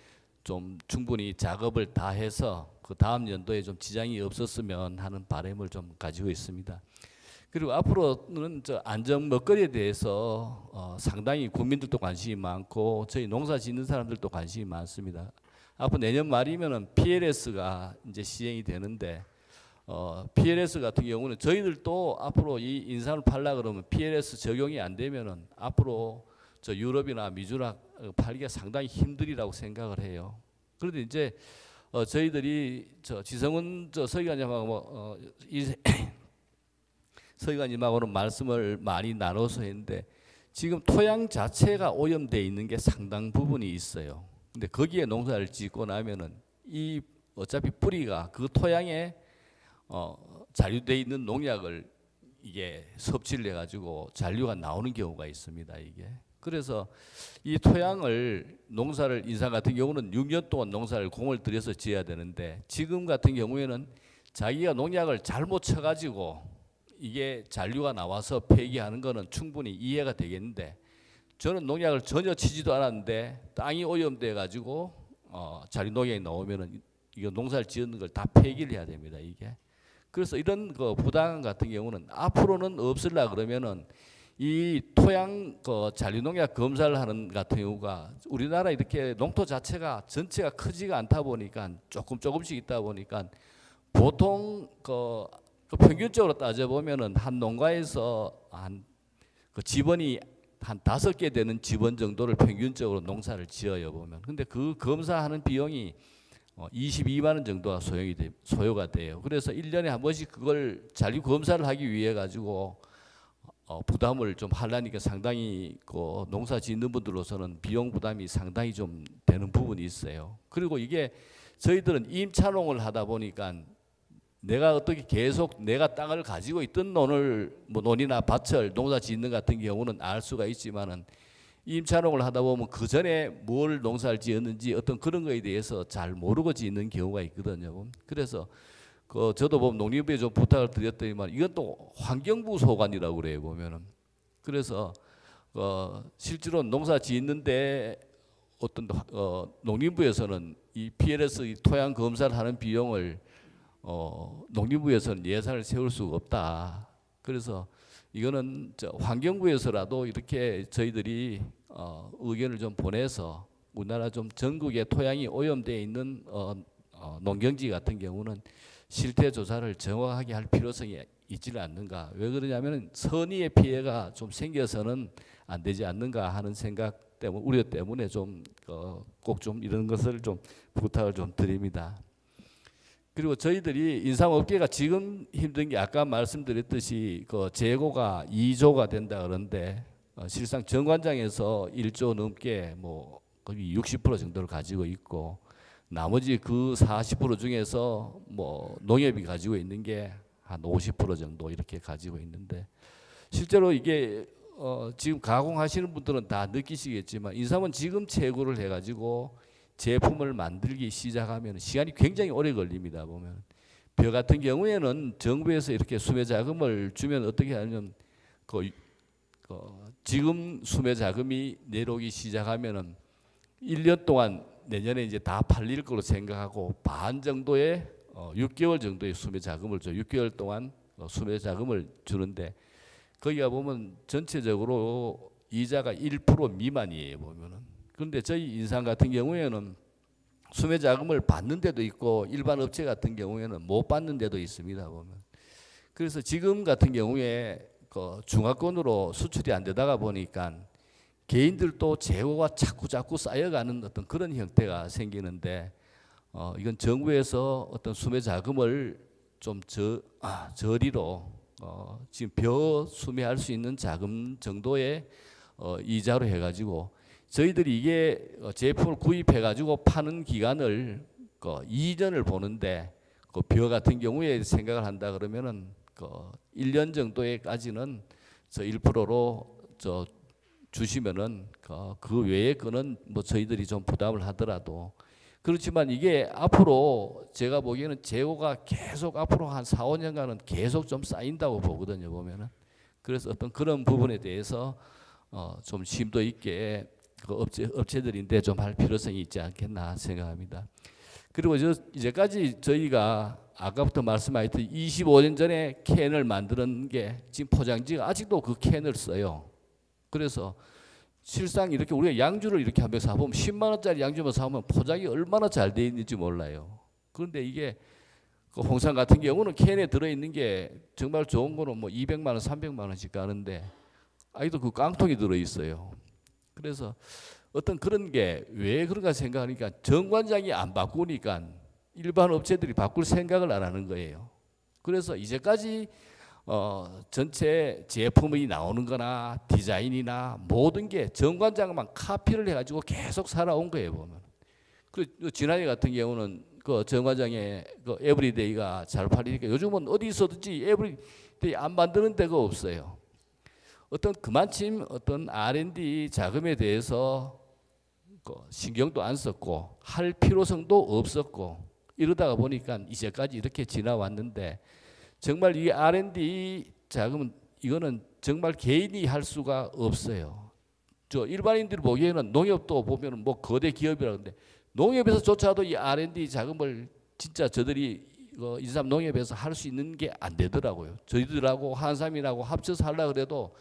좀 충분히 작업을 다 해서 그 다음 연도에 좀 지장이 없었으면 하는 바람을 좀 가지고 있습니다. 그리고 앞으로는 저 안전 먹거리에 대해서 상당히 국민들도 관심이 많고 저희 농사 짓는 사람들도 관심이 많습니다. 앞으로 내년 말이면은 PLS가 이제 시행이 되는데 PLS 같은 경우는 저희들도 앞으로 이 인삼을 팔라 그러면 PLS 적용이 안 되면은 앞으로 저 유럽이나 미주나 팔기가 상당히 힘들이라고 생각을 해요. 그런데 이제 저희들이 저 지성훈 저 서기관님하고 서기관님하고는 말씀을 많이 나눠서 했는데 지금 토양 자체가 오염돼 있는 게 상당 부분이 있어요. 근데 거기에 농사를 짓고 나면은 이 어차피 뿌리가 그 토양에 잔류돼 있는 농약을 이게 섭취를 해가지고 잔류가 나오는 경우가 있습니다. 이게 그래서 이 토양을 농사를 인삼 같은 경우는 6년 동안 농사를 공을 들여서 지어야 되는데 지금 같은 경우에는 자기가 농약을 잘못 쳐가지고 이게 잔류가 나와서 폐기하는 거는 충분히 이해가 되겠는데 저는 농약을 전혀 치지도 않았는데 땅이 오염돼 가지고 잔류 농약이 나오면은 이거 농사를 지었는 걸 다 폐기를 해야 됩니다. 이게 그래서 이런 그 부당 같은 경우는 앞으로는 없을라 그러면은 이 토양 잔류농약 검사를 하는 같은 경우가 우리나라 이렇게 농토 자체가 전체가 크지가 않다 보니까 조금씩 있다 보니까 보통 그 평균적으로 따져 보면은 한 농가에서 한 그 지번이 한 5개 되는 지번 정도를 평균적으로 농사를 지어요 보면. 근데 그 검사하는 비용이 22만 원 정도가 소요가 돼요. 그래서 1년에 한 번씩 그걸 잔류 검사를 하기 위해 가지고 부담을 좀 하려니까 상당히 그 농사 짓는 분들로서는 비용 부담이 상당히 좀 되는 부분이 있어요. 그리고 이게 저희들은 임차농을 하다 보니까 내가 어떻게 계속 내가 땅을 가지고 있던 논이나 밭을 농사 짓는 같은 경우는 알 수가 있지만은 임차농을 하다 보면 그 전에 뭘 농사를 지었는지 어떤 그런 거에 대해서 잘 모르고 짓는 경우가 있거든요. 그래서 저도 보면 농림부에 좀 부탁을 드렸더니만 이건 또 환경부 소관이라고 그래요 보면은. 그래서 실제로 농사 짓는데 어떤 농림부에서는 이 PLS 이 토양 검사를 하는 비용을 농림부에서는 예산을 세울 수가 없다. 그래서 이거는 환경부에서라도 이렇게 저희들이 의견을 좀 보내서 우리나라 좀 전국에 토양이 오염되어 있는 농경지 같은 경우는 실태 조사를 정확하게 할 필요성이 있지는 않는가. 왜 그러냐면 선의의 피해가 좀 생겨서는 안 되지 않는가 하는 생각 때문에 우려 때문에 좀 꼭 좀 이런 것을 좀 부탁을 좀 드립니다. 그리고 저희들이 인삼업계가 지금 힘든 게 아까 말씀드렸듯이 그 재고가 2조가 된다 그러는데 실상 정관장에서 1조 넘게 뭐 거의 60% 정도를 가지고 있고 나머지 그 40% 중에서 뭐 농협이 가지고 있는 게 한 50% 정도 이렇게 가지고 있는데 실제로 이게 지금 가공하시는 분들은 다 느끼시겠지만 인삼은 지금 채굴을 해가지고 제품을 만들기 시작하면 시간이 굉장히 오래 걸립니다. 보면 벼 같은 경우에는 정부에서 이렇게 수매 자금을 주면 어떻게 하냐면 지금 수매 자금이 내려오기 시작하면은 1년 동안 내년에 이제 다 팔릴 거로 생각하고 반 정도의 6개월 정도의 수매 자금을 줘. 6개월 동안 수매 자금을 주는데 거기가 보면 전체적으로 이자가 1% 미만이에요. 보면은. 그런데 저희 인삼 같은 경우에는 수매 자금을 받는 데도 있고 일반 업체 같은 경우에는 못 받는 데도 있습니다. 보면. 그래서 지금 같은 경우에 그 중화권으로 수출이 안 되다가 보니까 개인들도 재고가 자꾸 쌓여가는 어떤 그런 형태가 생기는데 이건 정부에서 어떤 수매 자금을 좀 저리로 지금 벼 수매할 수 있는 자금 정도의 이자로 해가지고 저희들이 이게 제품을 구입해가지고 파는 기간을 2년을 보는데 그 벼 같은 경우에 생각을 한다 그러면은 1년 정도에까지는 저 1%로 저 주시면은 그 외의 거는 뭐 저희들이 좀 부담을 하더라도 그렇지만 이게 앞으로 제가 보기에는 재고가 계속 앞으로 한 4, 5년간은 계속 좀 쌓인다고 보거든요. 보면은 그래서 어떤 그런 부분에 대해서 좀 심도 있게 그 업체들인데 좀 할 필요성이 있지 않겠나 생각합니다. 그리고 이제까지 저희가 아까부터 말씀하셨듯이 25년 전에 캔을 만드는 게 지금 포장지가 아직도 그 캔을 써요. 그래서 실상 이렇게 우리가 양주를 이렇게 한 병 사보면 10만 원짜리 양주만 사보면 포장이 얼마나 잘 돼 있는지 몰라요. 그런데 이게 그 홍삼 같은 경우는 캔에 들어있는 게 정말 좋은 거는 뭐 200만 원, 300만 원씩 가는데 아직도 그 깡통이 들어있어요. 그래서 어떤 그런 게 왜 그런가 생각하니까 정관장이 안 바꾸니까 일반 업체들이 바꿀 생각을 안 하는 거예요. 그래서 이제까지 전체 제품이 나오는 거나 디자인이나 모든 게 정관장만 카피를 해가지고 계속 살아온 거예요. 보면. 그 지난해 같은 경우는 그 정관장의 그 에브리데이가 잘 팔리니까 요즘은 어디 있어든지 에브리데이 안 만드는 데가 없어요. 어떤 그만큼 어떤 R&D 자금에 대해서 신경도 안 썼고 할 필요성도 없었고 이러다가 보니까 이제까지 이렇게 지나왔는데 정말 이 R&D 자금은 이거는 정말 개인이 할 수가 없어요. 저 일반인들이 보기에는 농협도 보면은 뭐 거대 기업이라는데 농협에서조차도 이 R&D 자금을 진짜 저들이 인삼 농협에서 할 수 있는 게 안 되더라고요. 저희들하고 한삼이라고 합쳐서 하려고 그래도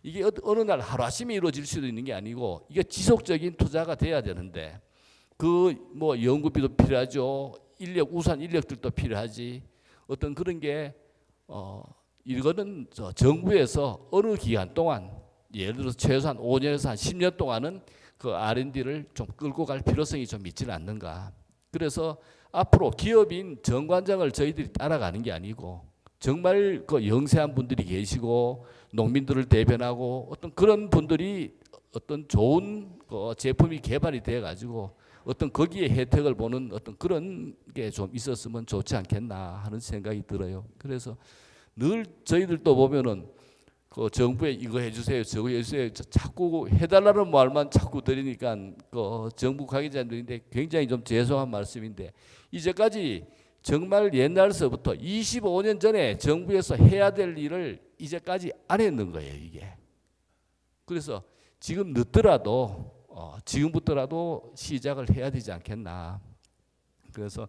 이게 어느 날 하루아침에 이루어질 수도 있는 게 아니고 이게 지속적인 투자가 돼야 되는데 그 뭐 연구비도 필요하죠. 우선 인력들도 필요하지. 어떤 그런 게 이거는 정부에서 어느 기간 동안 예를 들어서 최소한 5년에서 한 10년 동안은 그 R&D를 좀 끌고 갈 필요성이 좀 있지는 않는가. 그래서 앞으로 기업인 정관장을 저희들이 따라가는 게 아니고 정말 그 영세한 분들이 계시고 농민들을 대변하고 어떤 그런 분들이 어떤 좋은 그 제품이 개발이 돼 가지고 어떤 거기에 혜택을 보는 어떤 그런 게 좀 있었으면 좋지 않겠나 하는 생각이 들어요. 그래서 늘 저희들도 보면은 그 정부에 이거 해주세요, 저거 해주세요, 자꾸 해달라는 말만 자꾸 드리니까 그 정부 관계자들인데 굉장히 좀 죄송한 말씀인데 이제까지 정말 옛날서부터 25년 전에 정부에서 해야 될 일을 이제까지 안 했는 거예요, 이게. 그래서 지금 늦더라도 지금부터라도 시작을 해야 되지 않겠나. 그래서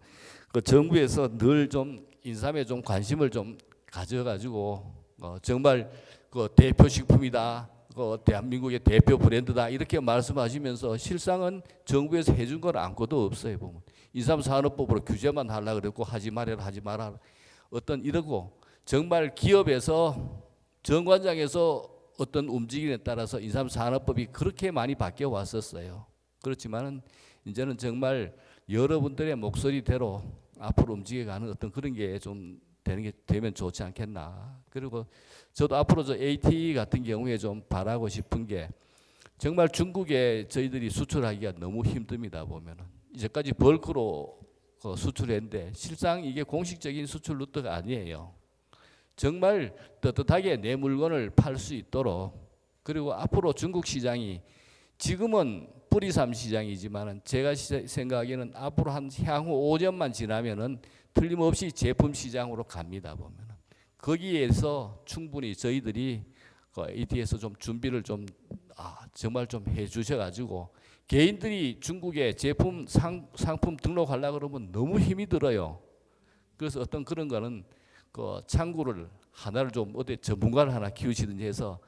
그 정부에서 늘 좀 인삼에 좀 관심을 좀 가져가지고 정말 그 대표 식품이다, 그 대한민국의 대표 브랜드다 이렇게 말씀하시면서 실상은 정부에서 해준 건 아무것도 없어요. 보면 인삼산업법으로 규제만 하려고 그랬고 하지 말아라 하지 말아라 어떤 이러고 정말 기업에서 정관장에서 어떤 움직임에 따라서 인삼산업법이 그렇게 많이 바뀌어 왔었어요. 그렇지만은 이제는 정말 여러분들의 목소리대로 앞으로 움직여가는 어떤 그런 게 좀 되면 좋지 않겠나. 그리고 저도 앞으로 저 AT 같은 경우에 좀 바라고 싶은 게 정말 중국에 저희들이 수출하기가 너무 힘듭니다. 보면은 이제까지 벌크로 수출했는데 실상 이게 공식적인 수출 루트가 아니에요. 정말 떳떳하게 내 물건을 팔 수 있도록 그리고 앞으로 중국 시장이 지금은 뿌리삼 시장이지만은 제가 생각하기에는 앞으로 한 향후 5년만 지나면은 틀림없이 제품 시장으로 갑니다. 보면은 거기에서 충분히 저희들이 AT에서 좀 준비를 좀 정말 좀 해주셔가지고 개인들이 중국에 제품 상품 등록하려고 그러면 너무 힘이 들어요. 그래서 어떤 그런 거는 그 창구를 하나를 좀 어디 전문가를 하나 키우시든지 해서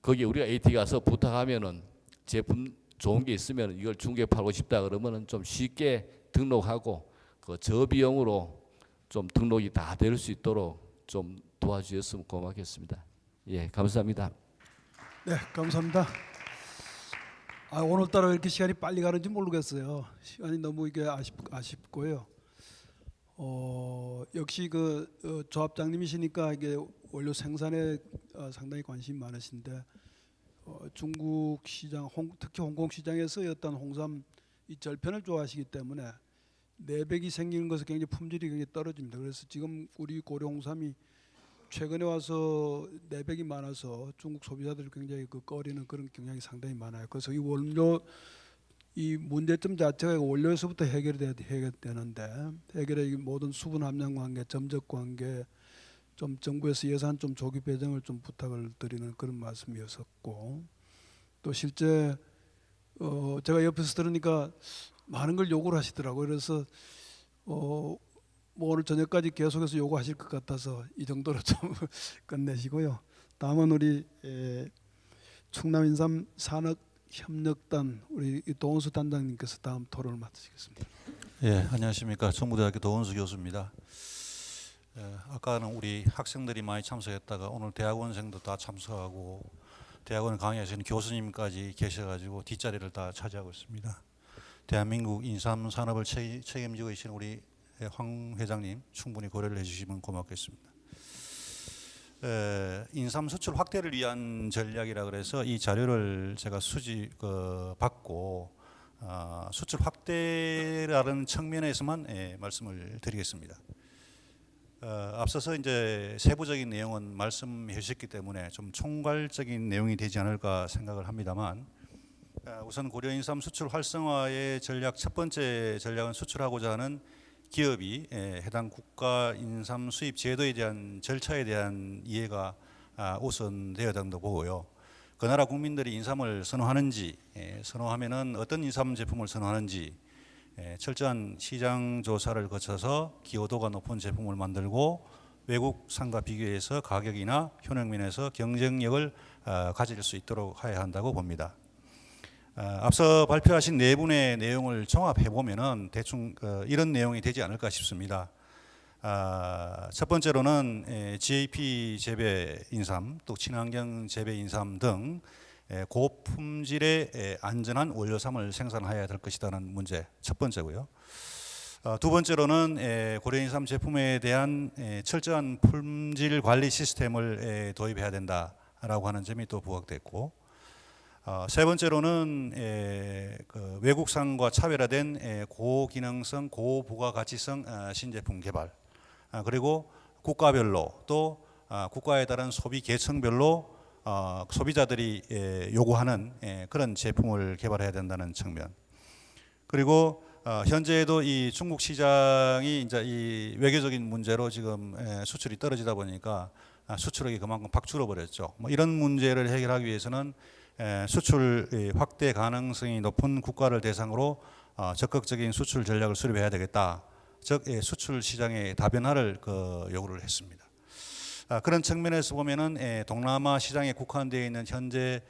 거기 우리가 AT 가서 부탁하면은 제품 좋은 게 있으면 이걸 중국에 팔고 싶다 그러면은 좀 쉽게 등록하고 그 저비용으로 좀 등록이 다 될 수 있도록 좀 도와주셨으면 고맙겠습니다. 예, 감사합니다. 네, 감사합니다. 오늘따라 왜 이렇게 시간이 빨리 가는지 모르겠어요. 시간이 너무 이게 아쉽고요. 역시 그 조합장님이시니까 이게 원료 생산에 상당히 관심 많으신데 중국 시장, 특히 홍콩 시장에서 어떤 홍삼 이 절편을 좋아하시기 때문에 내백이 생기는 것은 굉장히 품질이 굉장히 떨어집니다. 그래서 지금 우리 고려 홍삼이 최근에 와서 내백이 많아서 중국 소비자들이 굉장히 꺼리는 그런 경향이 상당히 많아요. 그래서 이 원료 이 문제점 자체가 원료에서부터 해결되는데 해결의 모든 수분 함량 관계, 점적 관계 좀 정부에서 예산 좀 조기 배정을 좀 부탁을 드리는 그런 말씀이었었고 또 실제 제가 옆에서 들으니까 많은 걸 요구를 하시더라고요. 그래서 뭐 오늘 저녁까지 계속해서 요구하실 것 같아서 이 정도로 좀 끝내시고요. 다음은 우리 충남인삼 산업협력단 우리 도원수 단장님께서 다음 토론을 맡으시겠습니다. 예, 안녕하십니까. 정부대학교 도원수 교수입니다. 아까는 우리 학생들이 많이 참석했다가 오늘 대학원생도 다 참석하고 대학원 강의하시는 교수님까지 계셔가지고 뒷자리를 다 차지하고 있습니다. 대한민국 인삼 산업을 책임지고 계신 우리 황 회장님 충분히 고려를 해주시면 고맙겠습니다. 인삼 수출 확대를 위한 전략이라 그래서 이 자료를 제가 받고 수출 확대라는 측면에서만 말씀을 드리겠습니다. 앞서서 이제 세부적인 내용은 말씀해 주셨기 때문에 좀 총괄적인 내용이 되지 않을까 생각을 합니다만 우선 고려인삼 수출 활성화의 전략 첫 번째 전략은 수출하고자 하는 기업이 해당 국가 인삼 수입 제도에 대한 절차에 대한 이해가 우선되어야 된다고 보고요. 그 나라 국민들이 인삼을 선호하는지, 선호하면은 어떤 인삼 제품을 선호하는지 철저한 시장 조사를 거쳐서 기여도가 높은 제품을 만들고 외국산과 비교해서 가격이나 효능면에서 경쟁력을 가질 수 있도록 해야 한다고 봅니다. 앞서 발표하신 네 분의 내용을 종합해 보면은 대충 이런 내용이 되지 않을까 싶습니다. 첫 번째로는 GAP 재배 인삼, 또 친환경 재배 인삼 등 고품질의 안전한 원료삼을 생산해야 될 것이라는 문제 첫 번째고요. 두 번째로는 고려인삼 제품에 대한 철저한 품질 관리 시스템을 도입해야 된다라고 하는 점이 또 부각됐고, 세 번째로는 그 외국산과 차별화된 고기능성, 고부가가치성 신제품 개발, 그리고 국가별로 또 국가에 따른 소비 계층별로 소비자들이 요구하는 그런 제품을 개발해야 된다는 측면. 그리고 현재에도 이 중국 시장이 이제 이 외교적인 문제로 지금 수출이 떨어지다 보니까 수출액이 그만큼 팍 줄어버렸죠. 뭐 이런 문제를 해결하기 위해서는 수출 확대 가능성이 높은 국가를 대상으로 적극적인 수출 전략을 수립해야 되겠다. 즉 수출 시장의 다변화를 요구를 했습니다. 그런 측면에서 보면은 동남아 시장에 국한되어 있는 현재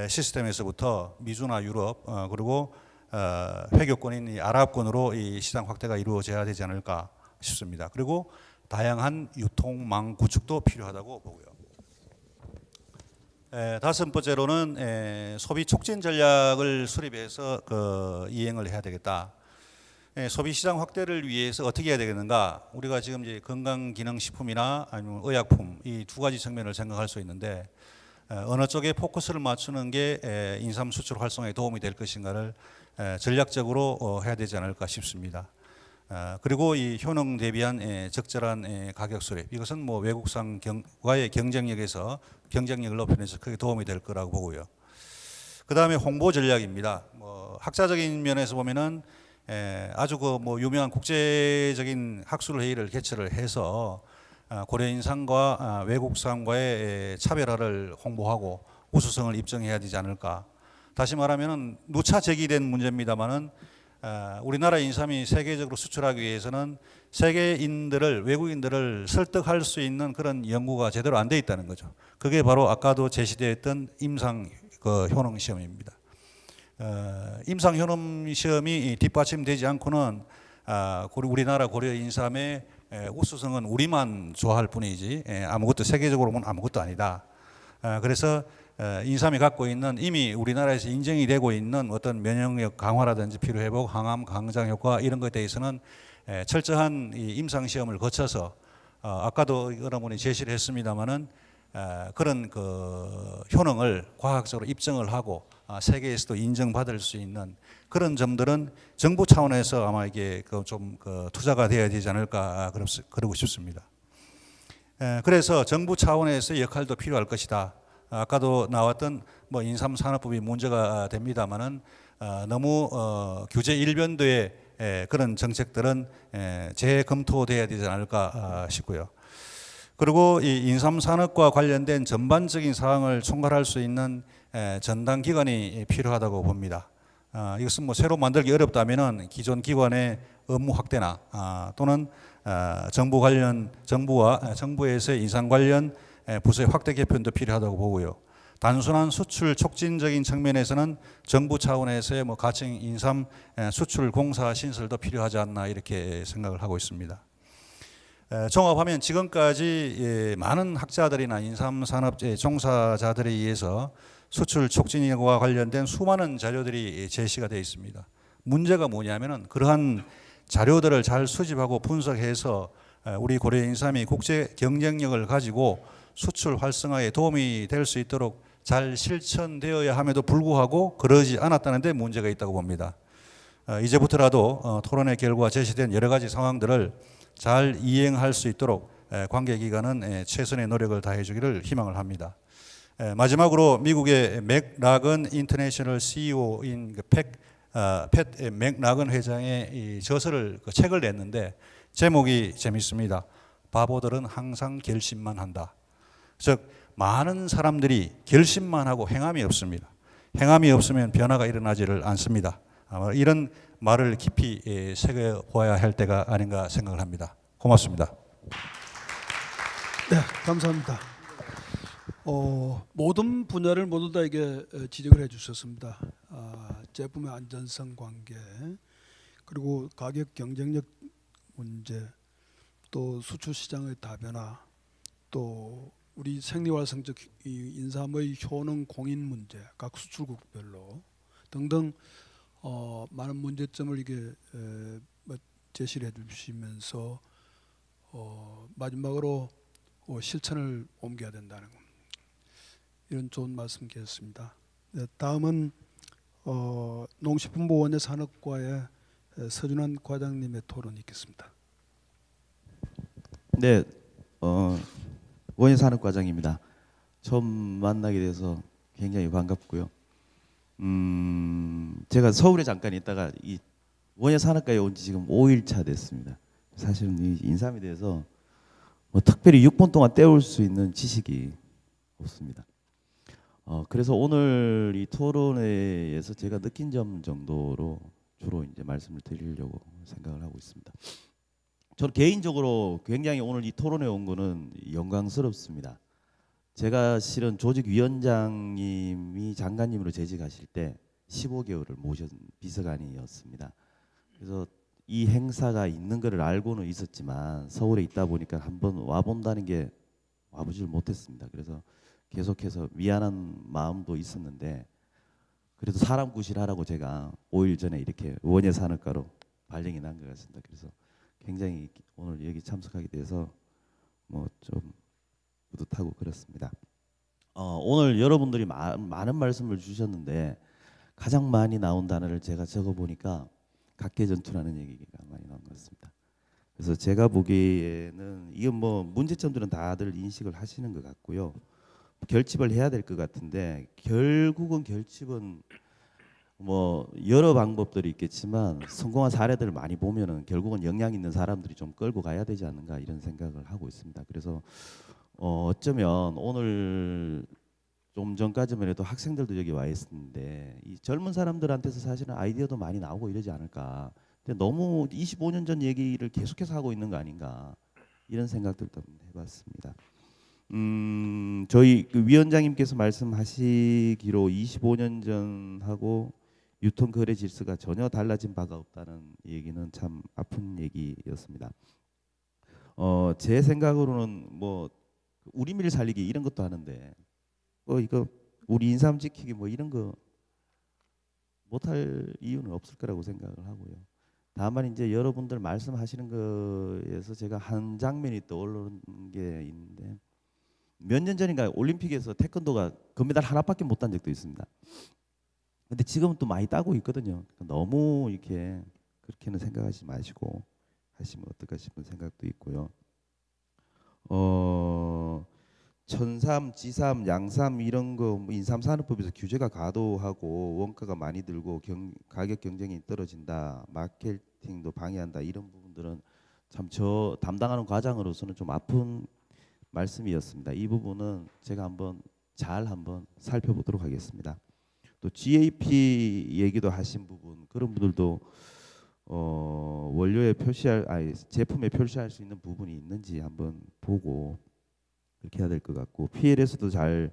시스템에서부터 미주나 유럽 그리고 회교권인 이 아랍권으로 이 시장 확대가 이루어져야 되지 않을까 싶습니다. 그리고 다양한 유통망 구축도 필요하다고 보고요. 다섯 번째로는 소비 촉진 전략을 수립해서 이행을 해야 되겠다. 소비 시장 확대를 위해서 어떻게 해야 되겠는가? 우리가 지금 이제 건강기능식품이나 아니면 의약품 이 두 가지 측면을 생각할 수 있는데 어느 쪽에 포커스를 맞추는 게 인삼 수출 활성화에 도움이 될 것인가를 전략적으로 해야 되지 않을까 싶습니다. 그리고 이 효능 대비한 적절한 가격 수립 이것은 뭐 외국산과의 경쟁력에서 경쟁력을 높이는 데 크게 도움이 될 거라고 보고요. 그 다음에 홍보 전략입니다. 뭐 학자적인 면에서 보면은 아주 뭐 유명한 국제적인 학술 회의를 개최를 해서 고려인삼과 외국산과의 차별화를 홍보하고 우수성을 입증해야 되지 않을까. 다시 말하면은 누차 제기된 문제입니다만은 우리나라 인삼이 세계적으로 수출하기 위해서는 세계인들을 외국인들을 설득할 수 있는 그런 연구가 제대로 안 돼 있다는 거죠. 그게 바로 아까도 제시되었던 임상 효능 시험입니다. 임상 효능 시험이 뒷받침되지 않고는 우리나라 고려 인삼의 우수성은 우리만 좋아할 뿐이지 아무것도 세계적으로 보면 아무것도 아니다. 그래서 인삼이 갖고 있는 이미 우리나라에서 인정이 되고 있는 어떤 면역력 강화라든지 피로회복, 항암, 강장 효과 이런 것에 대해서는 철저한 이 임상 시험을 거쳐서 아까도 여러분이 제시를 했습니다마는 그런 효능을 과학적으로 입증을 하고 세계에서도 인정받을 수 있는 그런 점들은 정부 차원에서 아마 이게 좀 투자가 되어야 되지 않을까 그러고 싶습니다. 그래서 정부 차원에서 역할도 필요할 것이다. 아까도 나왔던 뭐 인삼 산업법이 문제가 됩니다만은 너무 규제 일변도의 그런 정책들은 재검토돼야 되지 않을까 싶고요. 그리고 이 인삼 산업과 관련된 전반적인 사항을 총괄할 수 있는 전담 기관이 필요하다고 봅니다. 이것은 뭐 새로 만들기 어렵다면은 기존 기관의 업무 확대나 또는 정부에서의 인삼 관련 부서의 확대 개편도 필요하다고 보고요. 단순한 수출 촉진적인 측면에서는 정부 차원에서의 뭐 가칭 인삼 수출 공사 신설도 필요하지 않나 이렇게 생각을 하고 있습니다. 종합하면 지금까지 많은 학자들이나 인삼 산업 종사자들에 의해서 수출 촉진과 관련된 수많은 자료들이 제시가 되어 있습니다. 문제가 뭐냐면은 그러한 자료들을 잘 수집하고 분석해서 우리 고려 인삼이 국제 경쟁력을 가지고 수출 활성화에 도움이 될 수 있도록 잘 실천되어야 함에도 불구하고 그러지 않았다는 데 문제가 있다고 봅니다. 이제부터라도 토론의 결과 제시된 여러 가지 상황들을 잘 이행할 수 있도록 관계기관은 최선의 노력을 다해 주기를 희망을 합니다. 마지막으로 미국의 맥라건 인터내셔널 CEO인 팻 맥라건 회장의 이 저서를 책을 냈는데 제목이 재밌습니다. 바보들은 항상 결심만 한다. 즉 많은 사람들이 결심만 하고 행함이 없습니다. 행함이 없으면 변화가 일어나지를 않습니다. 아마 이런 말을 깊이 새겨보아야 할 때가 아닌가 생각을 합니다. 고맙습니다. 네, 감사합니다. 모든 분야를 모두 다 이게 지적을 해주셨습니다. 제품의 안전성 관계, 그리고 가격 경쟁력 문제, 또 수출 시장의 다변화, 또 우리 생리활성적 인삼의 효능 공인 문제, 각 수출국별로 등등 많은 문제점을 이게 제시를 해주시면서 마지막으로 실천을 옮겨야 된다는 겁니다. 이런 좋은 말씀 계셨습니다. 네, 다음은 농식품부 원예산업과의 서준환 과장님의 토론이 있겠습니다. 네, 원예산업과장입니다. 처음 만나게 돼서 굉장히 반갑고요. 제가 서울에 잠깐 있다가 이 원예산업과에 온 지 지금 5일차 됐습니다. 사실은 이 인삼에 대해서 뭐 특별히 6분 동안 때울 수 있는 지식이 없습니다. 그래서 오늘 이 토론회에서 제가 느낀 점 정도로 주로 이제 말씀을 드리려고 생각을 하고 있습니다. 저는 개인적으로 굉장히 오늘 이 토론회 온 거는 영광스럽습니다. 제가 실은 조직위원장님이 장관님으로 재직하실 때 15개월을 모신 비서관이었습니다. 그래서 이 행사가 있는 것을 알고는 있었지만 서울에 있다 보니까 한번 와본다는 게 와보질 못했습니다. 그래서 계속해서 미안한 마음도 있었는데 그래도 사람 구실하라고 제가 5일 전에 이렇게 원예 산업가로 발령이 난 것 같습니다. 그래서 굉장히 오늘 여기 참석하게 돼서 뭐 좀 뿌듯하고 그렇습니다. 오늘 여러분들이 많은 말씀을 주셨는데 가장 많이 나온 단어를 제가 적어보니까 각계전투라는 얘기가 많이 나온 것 같습니다. 그래서 제가 보기에는 이건 뭐 문제점들은 다들 인식을 하시는 것 같고요. 결집을 해야 될 것 같은데 결집은 뭐 여러 방법들이 있겠지만 성공한 사례들을 많이 보면은 결국은 역량 있는 사람들이 좀 끌고 가야 되지 않는가 이런 생각을 하고 있습니다. 그래서 어쩌면 오늘 좀 전까지만 해도 학생들도 여기 와 있었는데 이 젊은 사람들한테서 사실은 아이디어도 많이 나오고 이러지 않을까. 근데 너무 25년 전 얘기를 계속해서 하고 있는 거 아닌가 이런 생각들도 해봤습니다. 저희 그 위원장님께서 말씀하시기로 25년 전하고 유통 거래 질서가 전혀 달라진 바가 없다는 얘기는 참 아픈 얘기였습니다. 제 생각으로는 뭐 우리밀 살리기 이런 것도 하는데 이거 우리 인삼 지키기 뭐 이런 거 못할 이유는 없을 거라고 생각을 하고요. 다만 이제 여러분들 말씀하시는 거에서 제가 한 장면이 떠오르는 게 있는데 몇 년 전인가 올림픽에서 태권도가 금메달 하나밖에 못 딴 적도 있습니다. 근데 지금은 또 많이 따고 있거든요. 너무 이렇게 그렇게는 생각하지 마시고 하시면 어떨까 싶은 생각도 있고요. 천삼, 지삼, 양삼 이런 거 인삼산업법에서 규제가 과도하고 원가가 많이 들고 가격 경쟁이 떨어진다, 마케팅도 방해한다 이런 부분들은 참 저 담당하는 과장으로서는 좀 아픈 말씀이었습니다. 이 부분은 제가 한번 살펴보도록 하겠습니다. 또 GAP 얘기도 하신 부분 그런 분들도 원료에 제품에 표시할 수 있는 부분이 있는지 한번 보고 그렇게 해야 될 것 같고 PL에서도 잘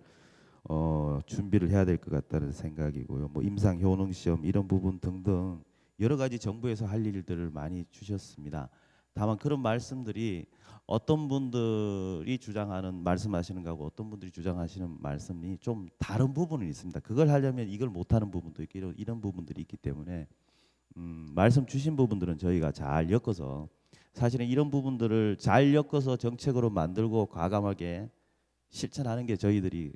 준비를 해야 될 것 같다는 생각이고요. 뭐 임상 효능 시험 이런 부분 등등 여러 가지 정부에서 할 일들을 많이 주셨습니다. 다만 그런 말씀들이 어떤 분들이 말씀하시는 거하고 어떤 분들이 주장하시는 말씀이 좀 다른 부분은 있습니다. 그걸 하려면 이걸 못하는 부분도 있고 이런 부분들이 있기 때문에 말씀 주신 부분들은 저희가 잘 엮어서 사실은 이런 부분들을 잘 엮어서 정책으로 만들고 과감하게 실천하는 게 저희들이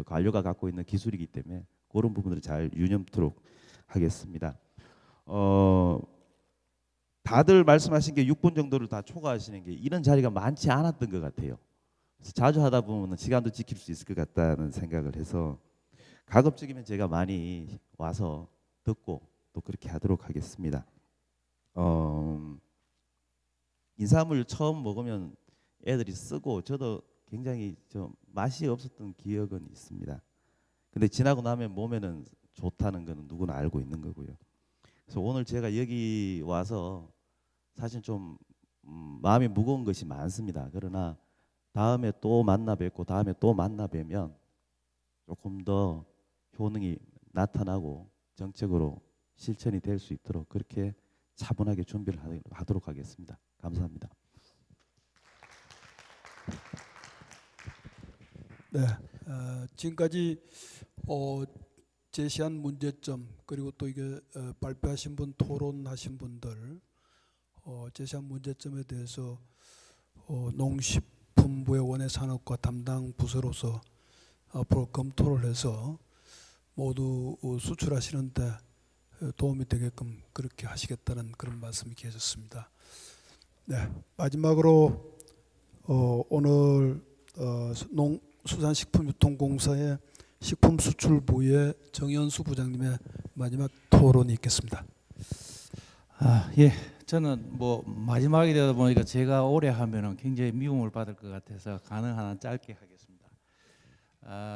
관료가 갖고 있는 기술이기 때문에 그런 부분들을 잘 유념토록 하겠습니다. 다들 말씀하신 게 6분 정도를 다 초과하시는 게 이런 자리가 많지 않았던 것 같아요. 그래서 자주 하다 보면 시간도 지킬 수 있을 것 같다는 생각을 해서 가급적이면 제가 많이 와서 듣고 또 그렇게 하도록 하겠습니다. 인삼을 처음 먹으면 애들이 쓰고 저도 굉장히 좀 맛이 없었던 기억은 있습니다. 근데 지나고 나면 몸에는 좋다는 거는 누구나 알고 있는 거고요. 그래서 오늘 제가 여기 와서 사실 좀 마음이 무거운 것이 많습니다. 그러나 다음에 또 만나 뵙고 다음에 또 만나 뵈면 조금 더 효능이 나타나고 정책으로 실천이 될 수 있도록 그렇게 차분하게 준비를 하도록 하겠습니다. 감사합니다. 네, 지금까지 제시한 문제점 그리고 또 이게 발표하신 분 토론하신 분들 제시한 문제점에 대해서 농식품부의 원예산업과 담당 부서로서 앞으로 검토를 해서 모두 수출하시는데 도움이 되게끔 그렇게 하시겠다는 그런 말씀이 계셨습니다. 네, 마지막으로 오늘 농수산식품유통공사의 식품수출부의 정현수 부장님의 마지막 토론이 있겠습니다. 예, 저는 뭐 마지막이 되다 보니까 제가 오래 하면은 굉장히 미움을 받을 것 같아서 가능한 짧게 하겠습니다.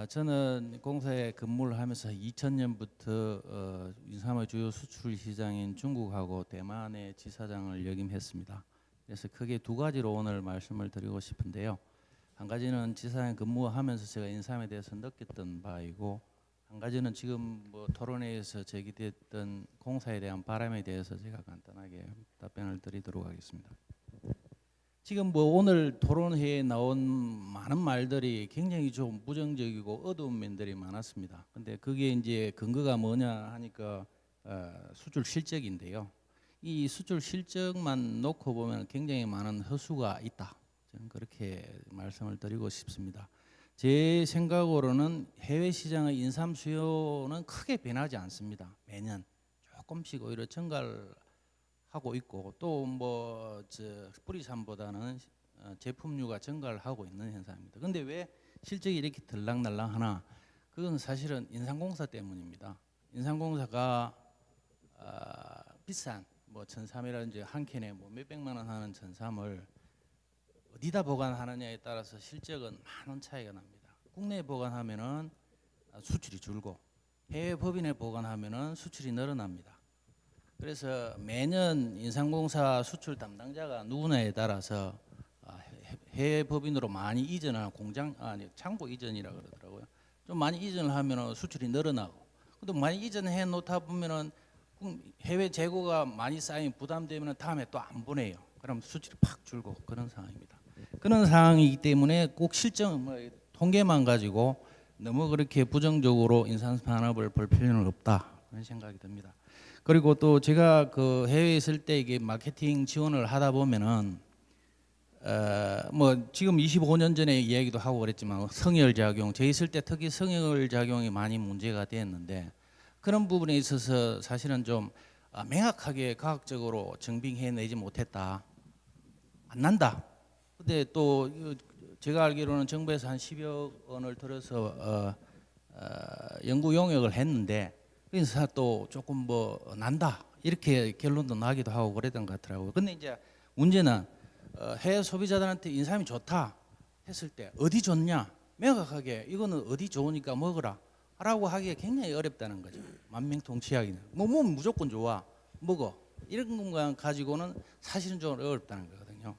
저는 공사에 근무를 하면서 2000년부터 인삼의 주요 수출 시장인 중국하고 대만의 지사장을 역임했습니다. 그래서 크게 두 가지로 오늘 말씀을 드리고 싶은데요. 한 가지는 지사장 근무하면서 제가 인삼에 대해서 느꼈던 바이고, 한 가지는 지금 뭐 토론회에서 제기됐던 공사에 대한 바람에 대해서 제가 간단하게 답변을 드리도록 하겠습니다. 지금 뭐 오늘 토론회에 나온 많은 말들이 굉장히 좀 부정적이고 어두운 면들이 많았습니다. 근데 그게 이제 근거가 뭐냐 하니까 수출 실적인데요. 이 수출 실적만 놓고 보면 굉장히 많은 허수가 있다. 저는 그렇게 말씀을 드리고 싶습니다. 제 생각으로는 해외 시장의 인삼 수요는 크게 변하지 않습니다. 매년 조금씩 오히려 증가하고 있고, 또 뭐 뿌리삼보다는 제품류가 증가를 하고 있는 현상입니다. 그런데 왜 실적이 이렇게 들락날락하나? 그건 사실은 인삼공사 때문입니다. 인삼공사가 비싼 뭐 천삼이라든지 한 캔에 뭐 몇백만 원 하는 천삼을 어디다 보관하느냐에 따라서 실적은 많은 차이가 납니다. 국내에 보관하면은 수출이 줄고, 해외 법인에 보관하면은 수출이 늘어납니다. 그래서 매년 인삼공사 수출 담당자가 누구냐에 따라서 해외 법인으로 많이 이전하는 창고 이전이라 그러더라고요. 좀 많이 이전을 하면은 수출이 늘어나고, 또 많이 이전해 놓다 보면은 해외 재고가 많이 쌓이면 부담되면은 다음에 또 안 보내요. 그럼 수출이 팍 줄고 그런 상황입니다. 그런 상황이기 때문에 꼭 실정 통계만 가지고 너무 그렇게 부정적으로 인삼 산업을 볼 필요는 없다, 그런 생각이 듭니다. 그리고 또 제가 그 해외에 있을 때 이게 마케팅 지원을 하다 보면은 뭐 지금 25년 전에 이야기도 하고 그랬지만 성열 작용, 제 있을 때 특히 성열 작용이 많이 문제가 됐는데, 그런 부분에 있어서 사실은 좀 명확하게 과학적으로 증빙해내지 못했다. 안 난다. 근데 또 제가 알기로는 정부에서 한 10여 원을 들어서 연구 용역을 했는데, 그래서 또 조금 뭐 난다 이렇게 결론도 나기도 하고 그랬던 것 같더라고요. 근데 이제 문제는 해외 소비자들한테 인삼이 좋다 했을 때 어디 좋냐, 명확하게 이거는 어디 좋으니까 먹어라 라고 하기가 굉장히 어렵다는 거죠. 만명통치하기는 뭐 무조건 좋아 먹어 이런 것만 가지고는 사실은 좀 어렵다는 거거든요.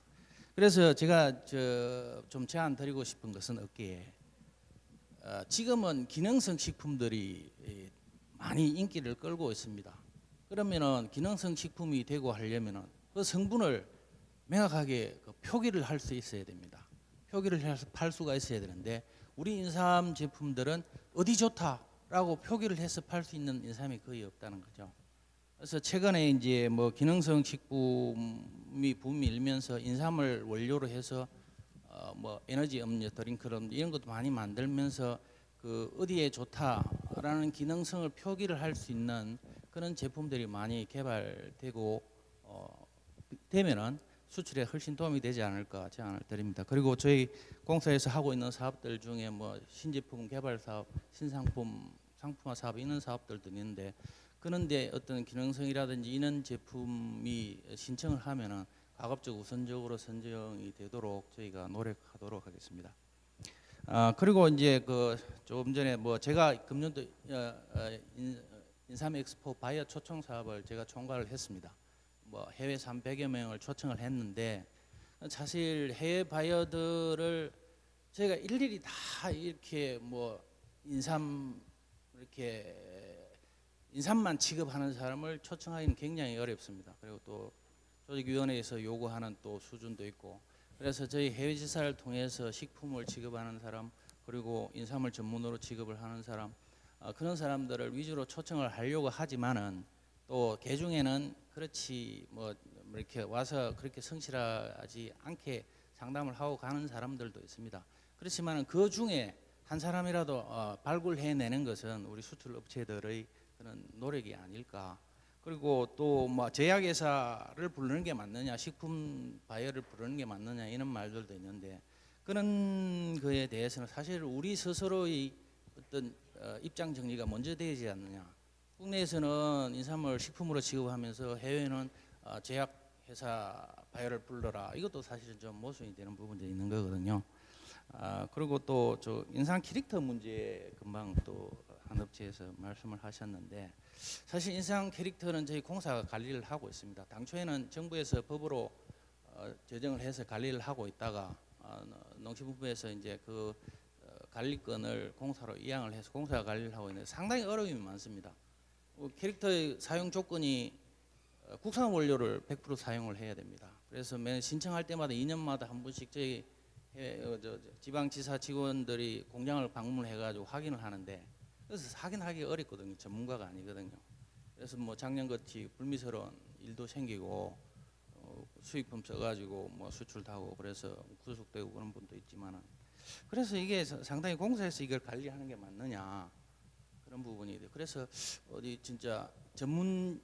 그래서 제가 좀 제안 드리고 싶은 것은 어깨에 지금은 기능성 식품들이 많이 인기를 끌고 있습니다. 그러면은 기능성 식품이 되고 하려면은 그 성분을 명확하게 표기를 할 수 있어야 됩니다. 표기를 해서 팔 수가 있어야 되는데, 우리 인삼 제품들은 어디 좋다라고 표기를 해서 팔 수 있는 인삼이 거의 없다는 거죠. 그래서 최근에 이제 뭐 기능성 식품이 붐이 일면서 인삼을 원료로 해서 뭐 에너지 음료, 드링크 이런 것도 많이 만들면서 그 어디에 좋다라는 기능성을 표기를 할 수 있는 그런 제품들이 많이 개발되고 되면은 수출에 훨씬 도움이 되지 않을까 제안을 드립니다. 그리고 저희 공사에서 하고 있는 사업들 중에 뭐 신제품 개발 사업, 신상품 상품화 사업 이런 사업들도 있는데, 그런데 어떤 기능성이라든지 이런 제품이 신청을 하면은 가급적 우선적으로 선정이 되도록 저희가 노력하도록 하겠습니다. 그리고 이제 그 조금 전에 뭐 제가 금년도 인삼 엑스포 바이어 초청 사업을 제가 총괄을 했습니다. 뭐 해외 300여 명을 초청을 했는데, 사실 해외 바이어들을 저희가 일일이 다 이렇게 뭐 인삼만 취급하는 사람을 초청하기는 굉장히 어렵습니다. 그리고 또 조직위원회에서 요구하는 또 수준도 있고, 그래서 저희 해외 지사를 통해서 식품을 취급하는 사람, 그리고 인삼을 전문으로 취급을 하는 사람, 그런 사람들을 위주로 초청을 하려고 하지만은 또 개중에는 그렇지 뭐 이렇게 와서 그렇게 성실하지 않게 상담을 하고 가는 사람들도 있습니다. 그렇지만 그 중에 한 사람이라도 발굴해내는 것은 우리 수출 업체들의 그런 노력이 아닐까. 그리고 또 뭐 제약회사를 부르는 게 맞느냐, 식품 바이어를 부르는 게 맞느냐 이런 말들도 있는데, 그런 거에 대해서는 사실 우리 스스로의 어떤 입장 정리가 먼저 되지 않느냐. 국내에서는 인삼을 식품으로 취급하면서 해외는 제약 회사 바이오를 불러라. 이것도 사실은 좀 모순이 되는 부분도 있는 거거든요. 그리고 또 저 인상 캐릭터 문제 금방 또 한 업체에서 말씀을 하셨는데 사실 인상 캐릭터는 저희 공사가 관리를 하고 있습니다. 당초에는 정부에서 법으로 제정을 해서 관리를 하고 있다가 농식품부에서 이제 그 관리권을 공사로 이양을 해서 공사가 관리를 하고 있는데 상당히 어려움이 많습니다. 캐릭터의 사용 조건이 국산 원료를 100% 사용을 해야 됩니다. 그래서 매 신청할 때마다 2년마다 한 번씩 저희 지방지사 직원들이 공장을 방문해가지고 확인을 하는데 그래서 확인하기 어렵거든요. 전문가가 아니거든요. 그래서 뭐 작년같이 불미스러운 일도 생기고 수입품 써가지고 뭐 수출하고 그래서 구속되고 그런 분도 있지만은 그래서 이게 상당히 공사에서 이걸 관리하는 게 맞느냐 그런 부분이 돼요. 그래서 어디 진짜 전문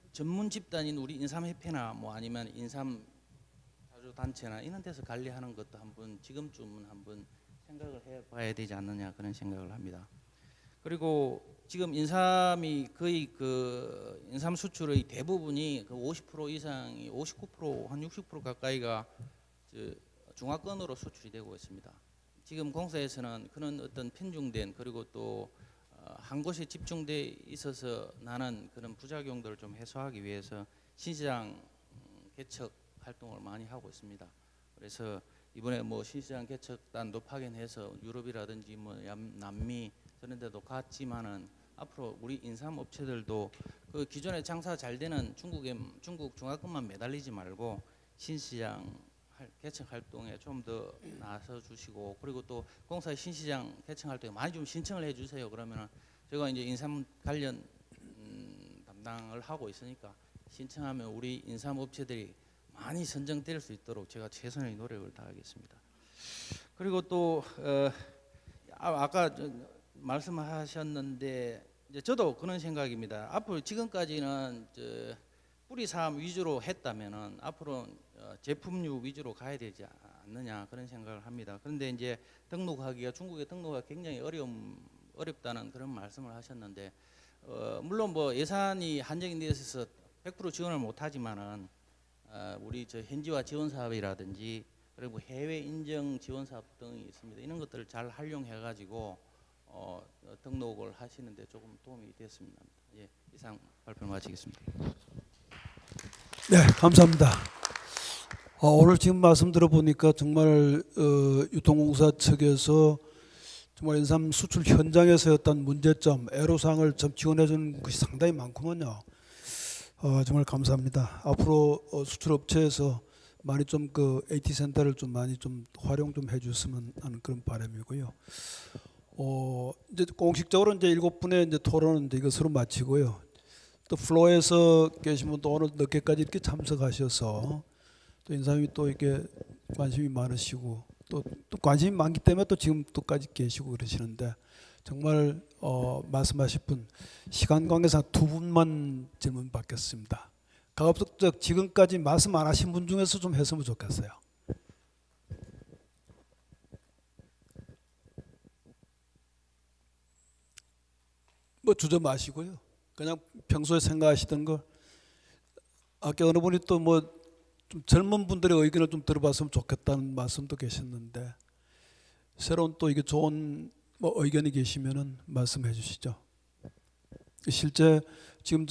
집단인 우리 인삼협회나 뭐 아니면 인삼 자주 단체나 이런 데서 관리하는 것도 한번 지금쯤은 한번 생각을 해봐야 되지 않느냐 그런 생각을 합니다. 그리고 지금 인삼이 거의 그 인삼 수출의 대부분이 그 50% 이상이 59% 한 60% 가까이가 중화권으로 수출이 되고 있습니다. 지금 공사에서는 그런 어떤 편중된 그리고 또 한 곳에 집중돼 있어서 나는 그런 부작용들을 좀 해소하기 위해서 신시장 개척 활동을 많이 하고 있습니다. 그래서 이번에 뭐 신시장 개척단도 파견해서 유럽이라든지 뭐 남미 그런 데도 갔지만은 앞으로 우리 인삼 업체들도 그 기존에 장사 잘 되는 중국 중화권만 매달리지 말고 신시장 개척 활동에 좀 더 나서 주시고 그리고 또 공사 신시장 개척 활동에 많이 좀 신청을 해 주세요. 그러면은 제가 이제 인삼 관련 담당을 하고 있으니까 신청하면 우리 인삼 업체들이 많이 선정될 수 있도록 제가 최선의 노력을 다하겠습니다. 그리고 또 아까 말씀하셨는데 이제 저도 그런 생각입니다. 앞으로 지금까지는 뿌리삼 위주로 했다면은 앞으로 제품류 위주로 가야 되지 않느냐 그런 생각을 합니다. 그런데 이제 등록하기가 중국에 등록하기가 굉장히 어렵다는 그런 말씀을 하셨는데 물론 뭐 예산이 한정이 되어 있어서 100% 지원을 못하지만은 우리 저 현지화 지원 사업이라든지 그리고 해외 인정 지원 사업 등이 있습니다. 이런 것들을 잘 활용해 가지고 등록을 하시는데 조금 도움이 됐습니다. 예, 이상 발표를 마치겠습니다. 네, 감사합니다. 오늘 지금 말씀 들어보니까 정말 유통공사 측에서 정말 인삼 수출 현장에서 어떤 문제점, 애로사항을 좀 지원해 주는 것이 상당히 많구먼요. 정말 감사합니다. 앞으로 수출업체에서 많이 좀 그 AT 센터를 좀 많이 좀 활용 좀 해줬으면 하는 그런 바람이고요. 이제 공식적으로 이제 7분의 이제 토론은 이제 이것으로 마치고요. 또 플로에서 계신 분도 오늘 늦게까지 이렇게 참석하셔서 또 인삼이 또 이렇게 관심이 많으시고 또 관심이 많기 때문에 또 지금도까지 계시고 그러시는데 정말 말씀하실 분 시간 관계상 2분만 질문 받겠습니다. 가급적 지금까지 말씀 안 하신 분 중에서 좀 했으면 좋겠어요. 뭐 주저 마시고요. 그냥 평소에 생각하시던 거. 아까 어느 분이 또 뭐 좀 젊은 분들의 의견을 좀 들어봤으면 좋겠다는 말씀도 계셨는데 새로운 또 이게 좋은 뭐 의견이 계시면은 말씀해 주시죠. 실제 지금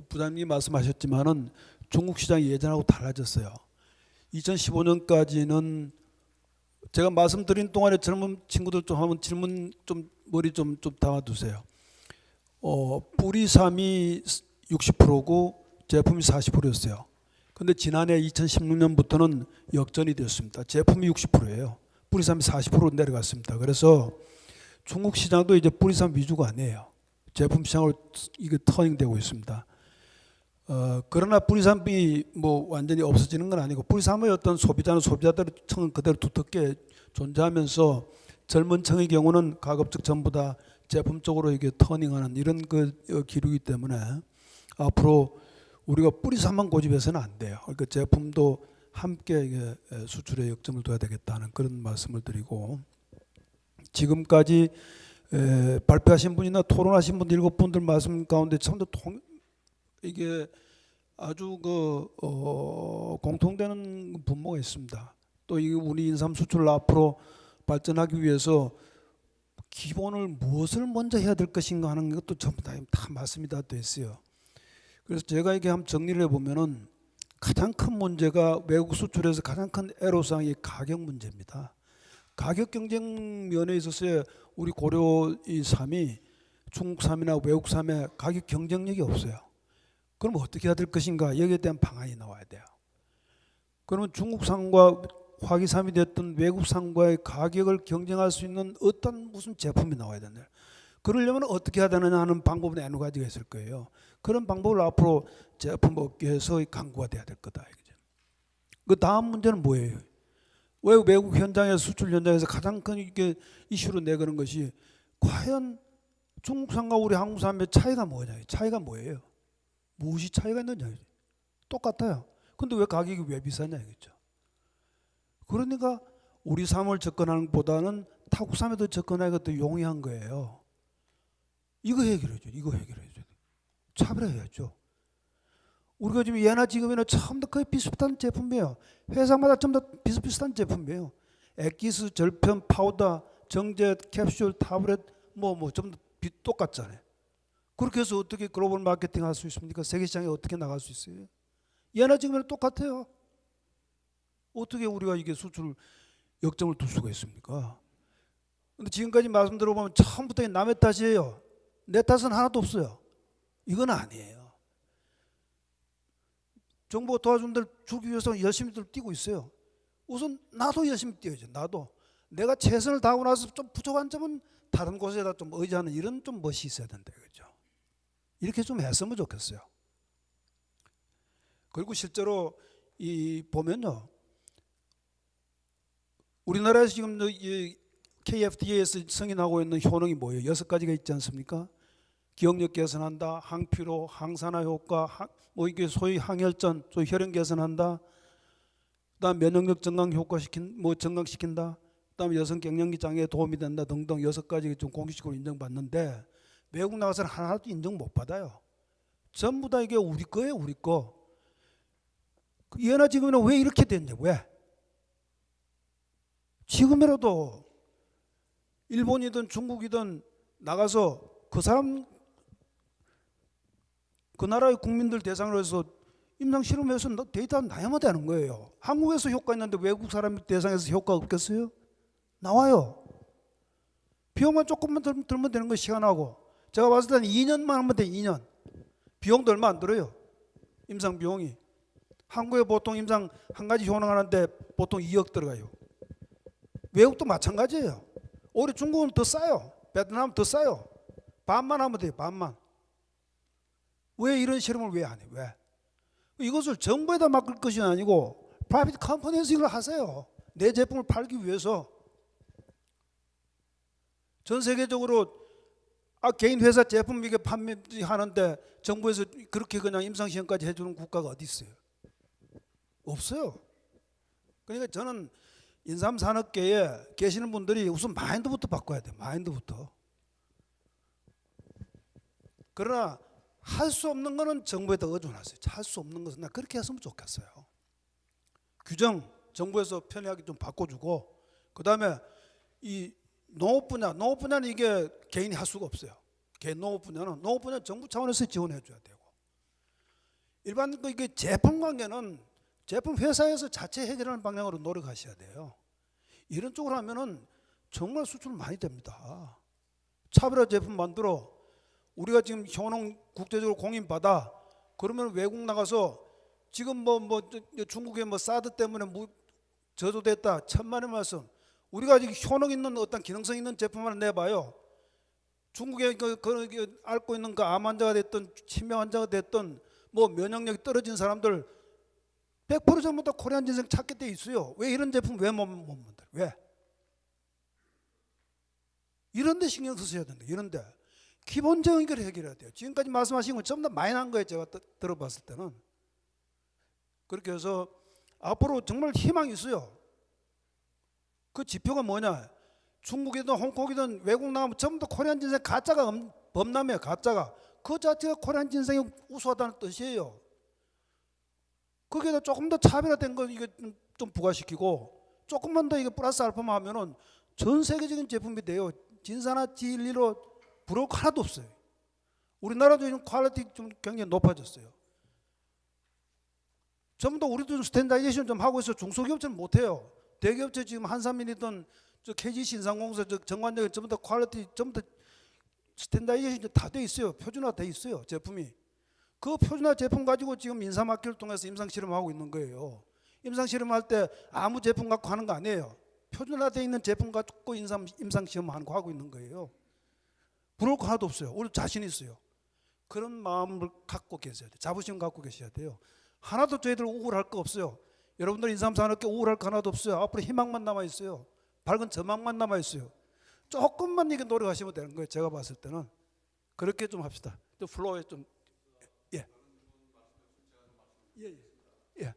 부장님이 말씀하셨지만은 중국 시장이 예전하고 달라졌어요. 2015년까지는 제가 말씀드린 동안에 젊은 친구들 좀 한번 질문 좀 머리 좀 담아두세요. 뿌리삼이 60%고 제품이 40%였어요. 그런데 지난해 2016년부터는 역전이 됐습니다. 제품이 60%예요. 뿌리삼이 40%로 내려갔습니다. 그래서 중국 시장도 이제 뿌리삼 위주가 아니에요. 제품 시장으로 이게 터닝되고 있습니다. 그러나 뿌리삼이 뭐 완전히 없어지는 건 아니고 뿌리삼의 어떤 소비자들의 층은 그대로 두텁게 존재하면서 젊은 층의 경우는 가급적 전부 다 제품 쪽으로 이게 터닝하는 이런 그 기류이기 때문에 앞으로 우리가 뿌리삼만 고집해서는 안 돼요. 그러니까 제품도 함께 이게 수출에 역점을 둬야 되겠다는 그런 말씀을 드리고 지금까지 발표하신 분이나 토론하신 분 7분들 말씀 가운데 참도 이게 아주 공통되는 분모가 있습니다. 또 이 우리 인삼 수출을 앞으로 발전하기 위해서 기본을 무엇을 먼저 해야 될 것인가 하는 것도 전부 다 말씀이 다 됐어요. 그래서 제가 이게 한번 정리를 해보면은 가장 큰 문제가 외국 수출에서 가장 큰 애로사항이 가격 문제입니다. 가격 경쟁 면에 있어서 우리 고려 이 삼이 중국삼이나 외국삼의 가격 경쟁력이 없어요. 그럼 어떻게 해야 될 것인가? 여기에 대한 방안이 나와야 돼요. 그러면 중국산과 화기삼이 됐던 외국산과의 가격을 경쟁할 수 있는 어떤 무슨 제품이 나와야 되나요? 그러려면 어떻게 해야 되느냐 하는 방법은 여러 가지가 있을 거예요. 그런 방법을 앞으로 제품 업계에서 강구가 돼야 될 거다. 그 다음 문제는 뭐예요? 왜 외국 현장에서 수출 현장에서 가장 큰 이게 이슈로 내거는 것이 과연 중국산과 우리 한국산의 차이가 뭐냐? 차이가 뭐예요? 무엇이 차이가 있느냐? 똑같아요. 근데 왜 가격이 왜 비싸냐 이거죠. 그러니까 우리 삶을 접근하는 것보다는 타국삼에 더 접근하기가 더 용이한 거예요. 이거 해결해야죠. 이거 해결해야죠. 차별해야죠. 우리가 지금 예나 지금이나 처음부터 거의 비슷한 제품이에요. 회사마다 전부 다 비슷비슷한 제품이에요. 액기스, 절편, 파우더, 정제, 캡슐, 타블렛 전부 다 똑같잖아요. 그렇게 해서 어떻게 글로벌 마케팅 할 수 있습니까? 세계 시장에 어떻게 나갈 수 있어요? 예나 지금이나 똑같아요. 어떻게 우리가 이게 수출 역점을 둘 수가 있습니까? 근데 지금까지 말씀 들어보면 처음부터 남의 탓이에요. 내 탓은 하나도 없어요. 이건 아니에요. 정부가 도와준 데를 주기 위해서 열심히 뛰고 있어요. 우선 나도 열심히 뛰어야죠. 나도 내가 최선을 다하고 나서 좀 부족한 점은 다른 곳에다 좀 의지하는 이런 좀 멋이 있어야 된다 이거죠. 이렇게 좀 했으면 좋겠어요. 그리고 실제로 이 보면요, 우리나라에서 지금 이 KFDA에서 승인하고 있는 효능이 뭐예요? 6가지가 있지 않습니까? 기억력 개선한다, 항피로, 항산화 효과, 이게 소위 항혈전, 소위 혈행 개선한다. 그다음 면역력 증강 증강시킨다. 그다음 여성 갱년기 장애에 도움이 된다 등등 6가지 좀 공식적으로 인정받는데 외국 나가서는 하나도 인정 못 받아요. 전부 다 이게 우리 거예요, 우리 거. 예나 지금은 왜 이렇게 됐냐? 왜? 지금이라도 일본이든 중국이든 나가서 그 사람 그 나라의 국민들 대상으로 해서 임상 실험해서 데이터 나야만 되는 거예요. 한국에서 효과 있는데 외국 사람 대상에서 효과 없겠어요? 나와요. 비용만 조금만 들면 되는 거 시간하고. 제가 봤을 때는 2년만 하면 돼. 2년. 비용도 얼마 안 들어요. 임상 비용이. 한국에 보통 임상 한 가지 효능하는데 보통 2억 들어가요. 외국도 마찬가지예요. 오히려 중국은 더 싸요. 베트남은 더 싸요. 반만 하면 돼요. 반만. 왜 이런 실험을 왜 안 해? 왜? 이것을 정부에다 맡길 것이 아니고 프라이빗 컴퍼니에서 이걸 하세요. 내 제품을 팔기 위해서. 전 세계적으로 개인 회사 제품 이게 판매하는데 정부에서 그렇게 그냥 임상시험까지 해주는 국가가 어디 있어요? 없어요. 그러니까 저는 인삼산업계에 계시는 분들이 우선 마인드부터 바꿔야 돼요. 마인드부터. 그러나 할 수 없는 거는 정부에다 의존하세요. 할 수 없는 것은 나 그렇게 했으면 좋겠어요. 규정 정부에서 편하게 좀 바꿔주고, 그 다음에 이 농업 분야는 이게 개인이 할 수가 없어요. 농업 분야는 정부 차원에서 지원해 줘야 되고, 일반 이게 제품 관계는 제품 회사에서 자체 해결하는 방향으로 노력하셔야 돼요. 이런 쪽으로 하면은 정말 수출 많이 됩니다. 차별화 제품 만들어 우리가 지금 효능 국제적으로 공인받아 그러면 외국 나가서 지금 중국의 사드 때문에 저조됐다 천만의 말씀. 우리가 지금 효능 있는 어떤 기능성 있는 제품 하나 내봐요. 중국에 앓고 있는 그 암 환자가 됐든 치매 환자가 됐든 면역력이 떨어진 사람들 100% 전부 다 코리안 진생 찾게 돼 있어요. 왜 이런 제품 왜 못 만들어? 왜? 이런 데 신경 쓰셔야 된다. 이런 데 기본적인 걸 해결해야 돼요. 지금까지 말씀하신 건 전부 다 많이 난 거예요. 제가 들어봤을 때는. 그렇게 해서 앞으로 정말 희망이 있어요. 그 지표가 뭐냐? 중국이든 홍콩이든 외국 나가면 전부 다 코리안 진생 가짜가 범람해요. 가짜가. 그 자체가 코리안 진생이 우수하다는 뜻이에요. 거기에다 조금 더 차별화된 거 이거 좀 부과시키고 조금만 더 이거 플러스 알파만 하면은 전 세계적인 제품이 돼요. 진사나 진리로 부러울 거 하나도 없어요. 우리나라도 지금 퀄리티 좀 굉장히 높아졌어요. 전부 다 우리도 스탠다이제이션 좀 하고 있어. 중소기업체는 못해요. 대기업체 지금 한삼인이든 저 KG 신상공사 저 정관적인 전부 다 퀄리티 전부 다 스탠다이제이션 다 돼 있어요. 표준화 돼 있어요. 제품이. 그 표준화 제품 가지고 지금 인사마켓을 통해서 임상 실험하고 있는 거예요. 임상 실험할 때 아무 제품 갖고 하는 거 아니에요. 표준화되어 있는 제품 갖고 임상 실험하는 거 하고 있는 거예요. 부러울 거 하나도 없어요. 우리 자신 있어요. 그런 마음을 갖고 계셔야 돼요. 자부심 갖고 계셔야 돼요. 하나도 저희들 우울할 거 없어요. 여러분들 인삼산업계 우울할 거 하나도 없어요. 앞으로 희망만 남아 있어요. 밝은 전망만 남아 있어요. 조금만 이게 노력하시면 되는 거예요. 제가 봤을 때는 그렇게 좀 합시다. 또 플로우에 좀 예. 예. 예.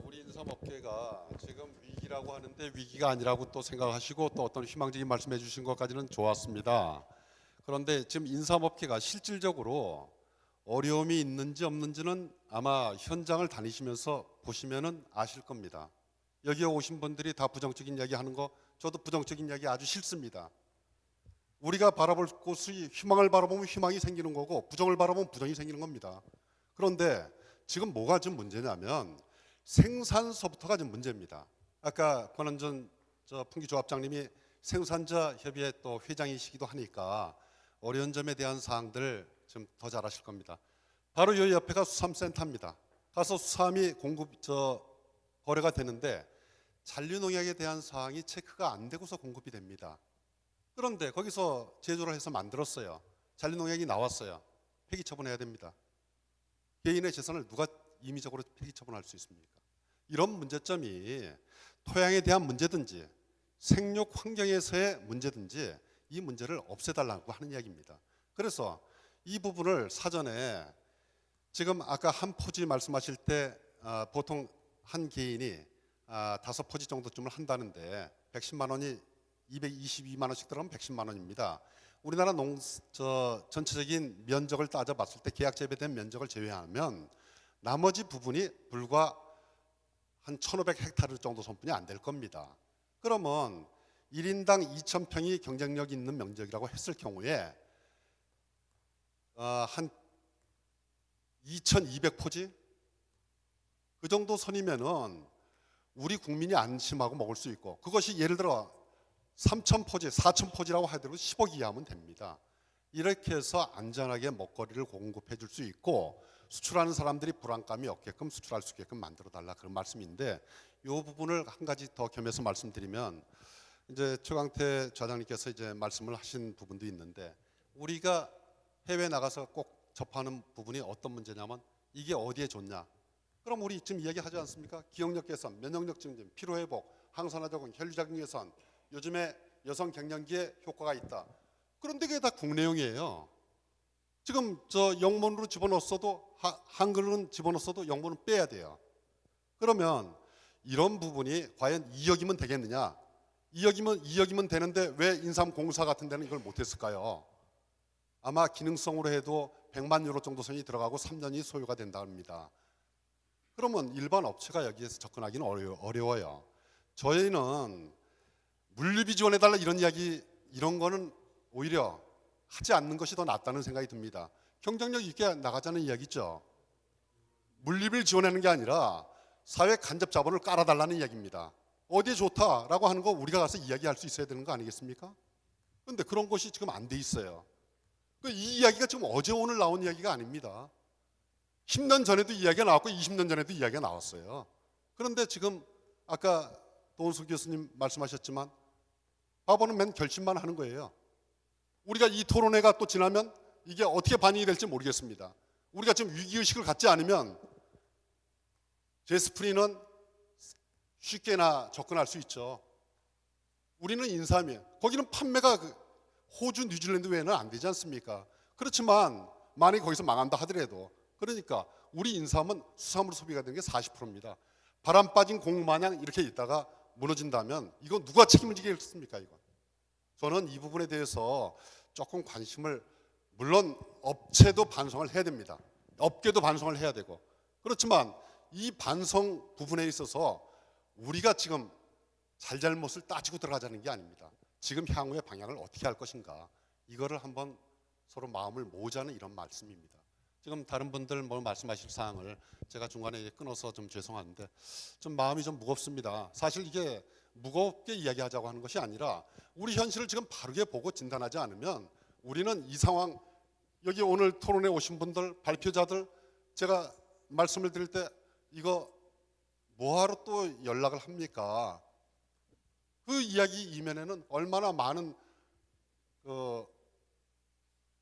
우리 인삼업계가 지금 위기라고 하는데 위기가 아니라고 또 생각하시고 또 어떤 희망적인 말씀해 주신 것까지는 좋았습니다. 그런데 지금 인삼업계가 실질적으로 어려움이 있는지 없는지는 아마 현장을 다니시면서 보시면은 아실 겁니다. 여기에 오신 분들이 다 부정적인 이야기 하는 거 저도 부정적인 이야기 아주 싫습니다. 우리가 바라볼 곳이 희망을 바라보면 희망이 생기는 거고 부정을 바라보면 부정이 생기는 겁니다. 그런데 지금 뭐가 좀 문제냐면 생산서부터가 좀 문제입니다. 아까 권한전 풍기조합장님이 생산자 협의회 또 회장이시기도 하니까 어려운 점에 대한 사항들 좀 더 잘 아실 겁니다. 바로 이 옆에가 수삼센터입니다. 가서 수삼이 거래가 되는데 잔류농약에 대한 사항이 체크가 안 되고서 공급이 됩니다. 그런데 거기서 제조를 해서 만들었어요. 잔류농약이 나왔어요. 폐기 처분해야 됩니다. 개인의 재산을 누가 임의적으로 폐기 처분할 수 있습니까? 이런 문제점이 토양에 대한 문제든지 생육 환경에서의 문제든지 이 문제를 없애달라고 하는 이야기입니다. 그래서 이 부분을 사전에 지금 아까 한 포지 말씀하실 때 보통 한 개인이 5포지 정도쯤을 한다는데 110만 원이 222만 원씩 들어가면 110만 원입니다. 우리나라 전체적인 면적을 따져봤을 때 계약 재배된 면적을 제외하면 나머지 부분이 불과 한 1,500헥타르 정도 손뿐이 안 될 겁니다. 그러면 1인당 2,000평이 경쟁력 있는 면적이라고 했을 경우에 한 2,200포지 그 정도 선이면은 우리 국민이 안심하고 먹을 수 있고 그것이 예를 들어 3,000포지, 4,000포지라고 하더라도 10억 이하면 됩니다. 이렇게 해서 안전하게 먹거리를 공급해 줄 수 있고 수출하는 사람들이 불안감이 없게끔 수출할 수 있게끔 만들어 달라 그런 말씀인데 이 부분을 한 가지 더 겸해서 말씀드리면 이제 최강태 좌장님께서 이제 말씀을 하신 부분도 있는데 우리가 해외 나가서 꼭 접하는 부분이 어떤 문제냐면 이게 어디에 좋냐? 그럼 우리 지금 이야기하지 않습니까? 기억력 개선, 면역력 증진, 피로 회복, 항산화 적응, 혈류 작용 개선, 요즘에 여성 갱년기에 효과가 있다. 그런데 그게 다 국내용이에요. 지금 영문으로 집어넣었어도 한글은 집어넣었어도 영문은 빼야 돼요. 그러면 이런 부분이 과연 2억이면 되겠느냐? 2억이면 되는데 왜 인삼공사 같은 데는 이걸 못했을까요? 아마 기능성으로 해도 100만 유로 정도 선이 들어가고 3년이 소요가 된다 합니다. 그러면 일반 업체가 여기에서 접근하기는 어려워요. 저희는 물류비 지원해달라 이런 이야기 이런 거는 오히려 하지 않는 것이 더 낫다는 생각이 듭니다. 경쟁력 있게 나가자는 이야기죠. 물류비를 지원하는 게 아니라 사회 간접 자본을 깔아달라는 이야기입니다. 어디에 좋다라고 하는 거 우리가 가서 이야기할 수 있어야 되는 거 아니겠습니까? 그런데 그런 것이 지금 안 돼 있어요. 이 이야기가 지금 어제 오늘 나온 이야기가 아닙니다. 10년 전에도 이야기가 나왔고 20년 전에도 이야기가 나왔어요. 그런데 지금 아까 도은숙 교수님 말씀하셨지만 바보는 맨 결심만 하는 거예요. 우리가 이 토론회가 또 지나면 이게 어떻게 반영이 될지 모르겠습니다. 우리가 지금 위기의식을 갖지 않으면 제스프리는 쉽게나 접근할 수 있죠. 우리는 인삼이에요. 거기는 판매가 호주, 뉴질랜드 외에는 안 되지 않습니까? 그렇지만 만약에 거기서 망한다 하더라도 그러니까 우리 인삼은 수산물 소비가 되는 게 40%입니다. 바람 빠진 공 마냥 이렇게 있다가 무너진다면 이건 누가 책임을 지겠습니까? 이건 저는 이 부분에 대해서 조금 관심을 물론 업체도 반성을 해야 됩니다. 업계도 반성을 해야 되고. 그렇지만 이 반성 부분에 있어서 우리가 지금 잘잘못을 따지고 들어가자는 게 아닙니다. 지금 향후의 방향을 어떻게 할 것인가, 이거를 한번 서로 마음을 모으자는 이런 말씀입니다. 지금 다른 분들 뭐 말씀하실 사항을 제가 중간에 끊어서 좀 죄송한데 좀 마음이 좀 무겁습니다. 사실 이게 무겁게 이야기하자고 하는 것이 아니라 우리 현실을 지금 바르게 보고 진단하지 않으면 우리는 이 상황, 여기 오늘 토론에 오신 분들, 발표자들, 제가 말씀을 드릴 때 이거 뭐하러 또 연락을 합니까? 그 이야기 이면에는 얼마나 많은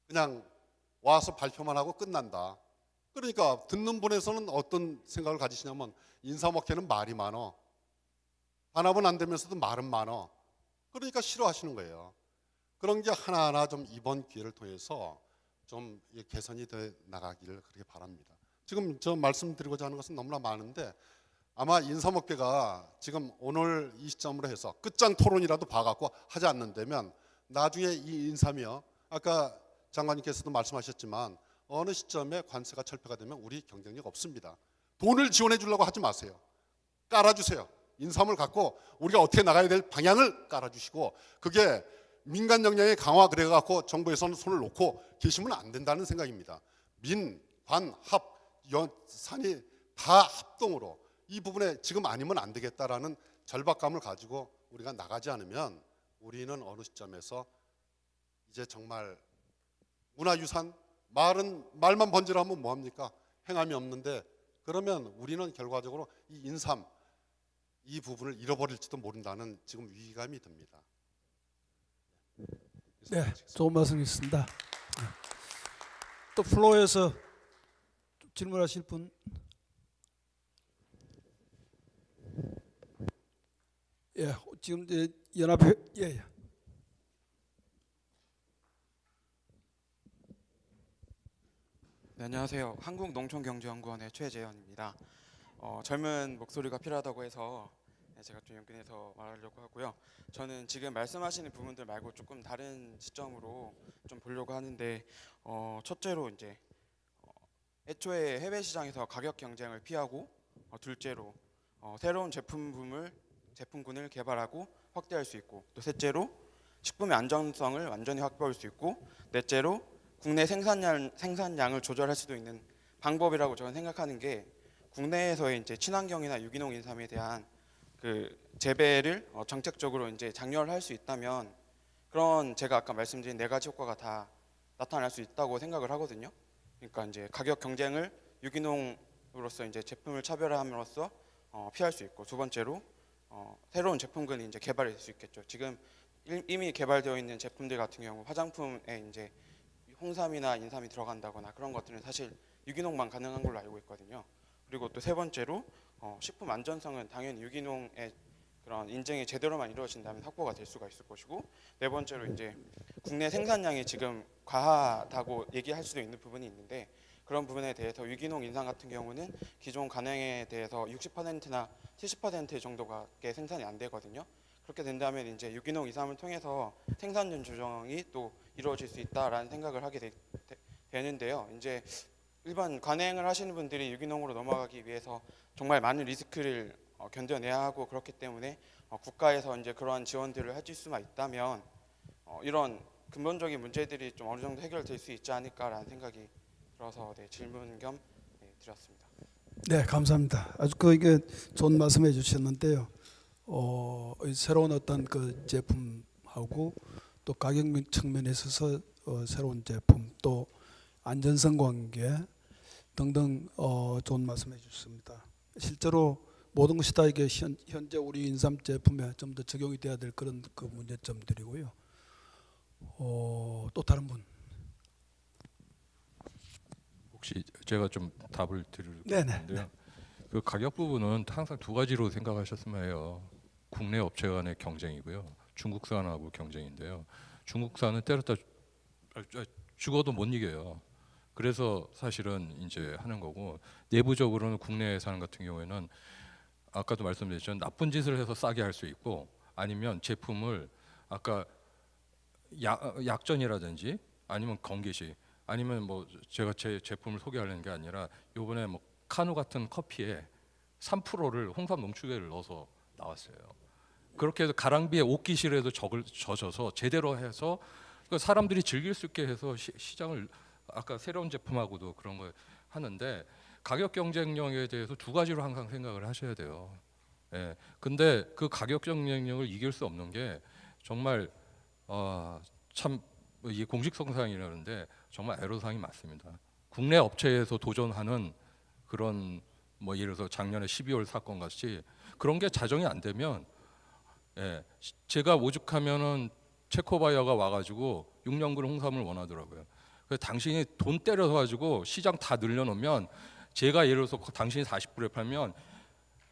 그냥 와서 발표만 하고 끝난다. 그러니까 듣는 분에서는 어떤 생각을 가지시냐면 인사목회는 말이 많어. 단합은 안 되면서도 말은 많어. 그러니까 싫어하시는 거예요. 그런 게 하나하나 좀 이번 기회를 통해서 좀 개선이 돼 나가기를 그렇게 바랍니다. 지금 저 말씀드리고자 하는 것은 너무나 많은데 아마 인사목회가 지금 오늘 이 시점으로 해서 끝장 토론이라도 봐갖고 하지 않는다면 나중에 이 인삼이요, 아까 장관님께서도 말씀하셨지만 어느 시점에 관세가 철폐가 되면 우리 경쟁력 없습니다. 돈을 지원해 주려고 하지 마세요. 깔아주세요. 인삼을 갖고 우리가 어떻게 나가야 될 방향을 깔아주시고, 그게 민간 역량의 강화 그래갖고 정부에서는 손을 놓고 계시면 안 된다는 생각입니다. 민, 관, 합, 산이 다 합동으로 이 부분에 지금 아니면 안 되겠다라는 절박감을 가지고 우리가 나가지 않으면 우리는 어느 시점에서 이제 정말 문화유산, 말만 번지르하면 뭐합니까? 행함이 없는데, 그러면 우리는 결과적으로 이 인삼, 이 부분을 잃어버릴지도 모른다는 지금 위기감이 듭니다. 네, 좋은 말씀이셨습니다. 또 플로어에서 질문하실 분. 예, 지금 이제 연합회, 예. 네, 안녕하세요. 한국농촌경제연구원의 최재현입니다. 젊은 목소리가 필요하다고 해서 제가 좀 연결해서 말하려고 하고요. 저는 지금 말씀하시는 부분들 말고 조금 다른 시점으로 좀 보려고 하는데, 첫째로 이제 애초에 해외 시장에서 가격 경쟁을 피하고, 둘째로 새로운 제품군을 개발하고 확대할 수 있고, 또 셋째로 식품의 안전성을 완전히 확보할 수 있고, 넷째로 국내 생산량을 조절할 수도 있는 방법이라고 저는 생각하는 게, 국내에서의 이제 친환경이나 유기농 인삼에 대한 그 재배를 정책적으로 이제 장려를 할 수 있다면, 그런 제가 아까 말씀드린 네 가지 효과가 다 나타날 수 있다고 생각을 하거든요. 그러니까 이제 가격 경쟁을 유기농으로서 이제 제품을 차별화함으로써 피할 수 있고, 두 번째로 새로운 제품군이 이제 개발될 수 있겠죠. 지금 이미 개발되어 있는 제품들 같은 경우 화장품에 이제 홍삼이나 인삼이 들어간다거나 그런 것들은 사실 유기농만 가능한 걸로 알고 있거든요. 그리고 또 세 번째로 식품 안전성은 당연히 유기농의 그런 인증이 제대로만 이루어진다면 확보가 될 수가 있을 것이고, 네 번째로 이제 국내 생산량이 지금 과하다고 얘기할 수도 있는 부분이 있는데, 그런 부분에 대해서 유기농 인삼 같은 경우는 기존 관행에 대해서 60%나 70% 정도밖에 생산이 안 되거든요. 그렇게 된다면 이제 유기농 인삼을 통해서 생산량 조정이 또 이루어질 수 있다라는 생각을 하게 되는데요. 이제 일반 관행을 하시는 분들이 유기농으로 넘어가기 위해서 정말 많은 리스크를 견뎌내야 하고, 그렇기 때문에 국가에서 이제 그러한 지원들을 해줄 수만 있다면 이런 근본적인 문제들이 좀 어느 정도 해결될 수 있지 않을까라는 생각이 들어서 질문 겸 드렸습니다. 네, 감사합니다. 아주 이게 좋은 말씀해 주셨는데요. 새로운 어떤 그 제품하고 또 가격 측면에 있어서 새로운 제품, 또 안전성 관계 등등 좋은 말씀해 주셨습니다. 실제로 모든 것이 다 이게 현재 우리 인삼 제품에 좀 더 적용이 돼야 될 그런 그 문제점들이고요. 또 다른 분. 혹시 제가 좀 답을 드릴 네네. 건데요. 그 가격 부분은 항상 두 가지로 생각하셨으면 해요. 국내 업체 간의 경쟁이고요, 중국산하고 경쟁인데요. 중국산은 때렸다 죽어도 못 이겨요. 그래서 사실은 이제 하는 거고, 내부적으로는 국내 산 같은 경우에는 아까도 말씀드렸지만 나쁜 짓을 해서 싸게 할 수 있고, 아니면 제품을 아까 약전이라든지 아니면 건기시 아니면 뭐 제가 제 제품을 소개하려는 게 아니라 요번에 뭐 카누 같은 커피에 3%를 홍삼 농축액을 넣어서 나왔어요. 그렇게 해서 가랑비에 옷깃이라도 젖어서 제대로 해서 사람들이 즐길 수 있게 해서 시장을 아까 새로운 제품하고도 그런 거 하는데 가격 경쟁력에 대해서 두 가지로 항상 생각을 하셔야 돼요. 예. 근데 그 가격 경쟁력을 이길 수 없는 게 정말 참 이 공식성상이라는데 정말 애로사항이 많습니다. 국내 업체에서 도전하는 그런 뭐 예를 들어서 작년에 12월 사건 같이 그런 게 자정이 안 되면 예, 제가 오죽하면은 체코바이어가 와가지고 6년근 홍삼을 원하더라고요. 그래서 당신이 돈 때려서 가지고 시장 다 늘려놓으면 제가 예를 들어서 당신이 40불에 팔면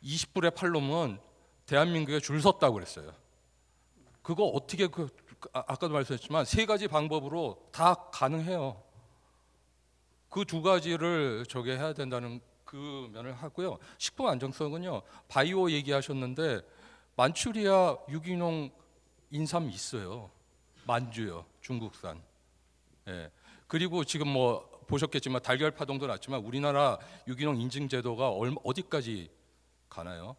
20불에 팔려면 대한민국에 줄 섰다고 그랬어요. 그거 어떻게 아까도 말씀했지만 세 가지 방법으로 다 가능해요. 그 두 가지를 저게 해야 된다는 그 면을 하고요. 식품 안정성은요. 바이오 얘기하셨는데 만추리아 유기농 인삼 있어요. 만주요. 중국산. 예. 그리고 지금 뭐 보셨겠지만 달걀 파동도 났지만 우리나라 유기농 인증 제도가 어디까지 가나요?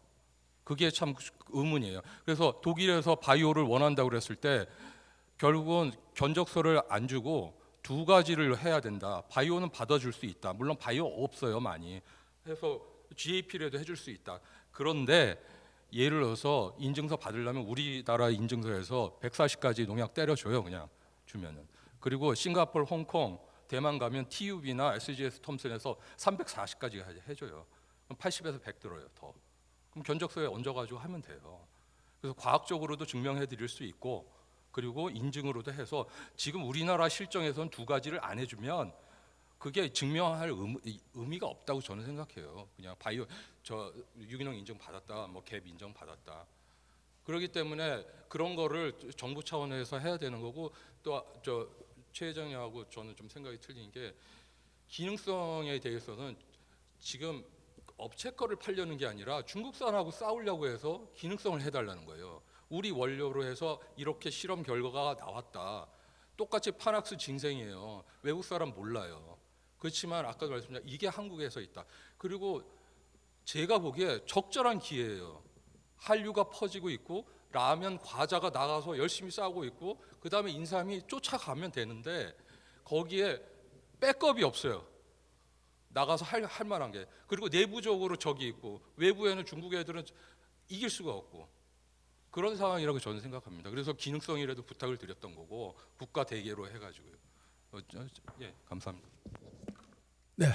그게 참 의문이에요. 그래서 독일에서 바이오를 원한다고 그랬을 때 결국은 견적서를 안 주고 두 가지를 해야 된다. 바이오는 받아줄 수 있다. 물론 바이오 없어요 많이. 해서 GAP라도 해줄 수 있다. 그런데 예를 들어서 인증서 받으려면 우리나라 인증서에서 140가지 농약 때려줘요. 그냥 주면은. 그리고 싱가포르, 홍콩, 대만 가면 TUB나 SGS 톰슨에서 340까지 해줘요. 그럼 80에서 100 들어요 더. 그럼 견적서에 얹어가지고 하면 돼요. 그래서 과학적으로도 증명해 드릴 수 있고 그리고 인증으로도 해서 지금 우리나라 실정에서는 두 가지를 안 해주면 그게 증명할 의미가 없다고 저는 생각해요. 그냥 바이오 저 유기농 인증 받았다, 뭐 갭 인정 받았다. 그렇기 때문에 그런 거를 정부 차원에서 해야 되는 거고 또 저 최 회장님하고 저는 좀 생각이 틀린 게 기능성에 대해서는 지금 업체 거를 팔려는 게 아니라 중국산하고 싸우려고 해서 기능성을 해달라는 거예요. 우리 원료로 해서 이렇게 실험 결과가 나왔다. 똑같이 파낙스 진생이에요. 외국 사람 몰라요. 그렇지만 아까도 말씀드렸지만 이게 한국에서 있다. 그리고 제가 보기에 적절한 기회예요. 한류가 퍼지고 있고 라면 과자가 나가서 열심히 싸우고 있고 그 다음에 인삼이 쫓아가면 되는데 거기에 백업이 없어요. 나가서 할 만한 게. 그리고 내부적으로 적이 있고 외부에는 중국 애들은 이길 수가 없고 그런 상황이라고 저는 생각합니다. 그래서 기능성이라도 부탁을 드렸던 거고 국가 대계로 해가지고요. 예, 감사합니다. 네.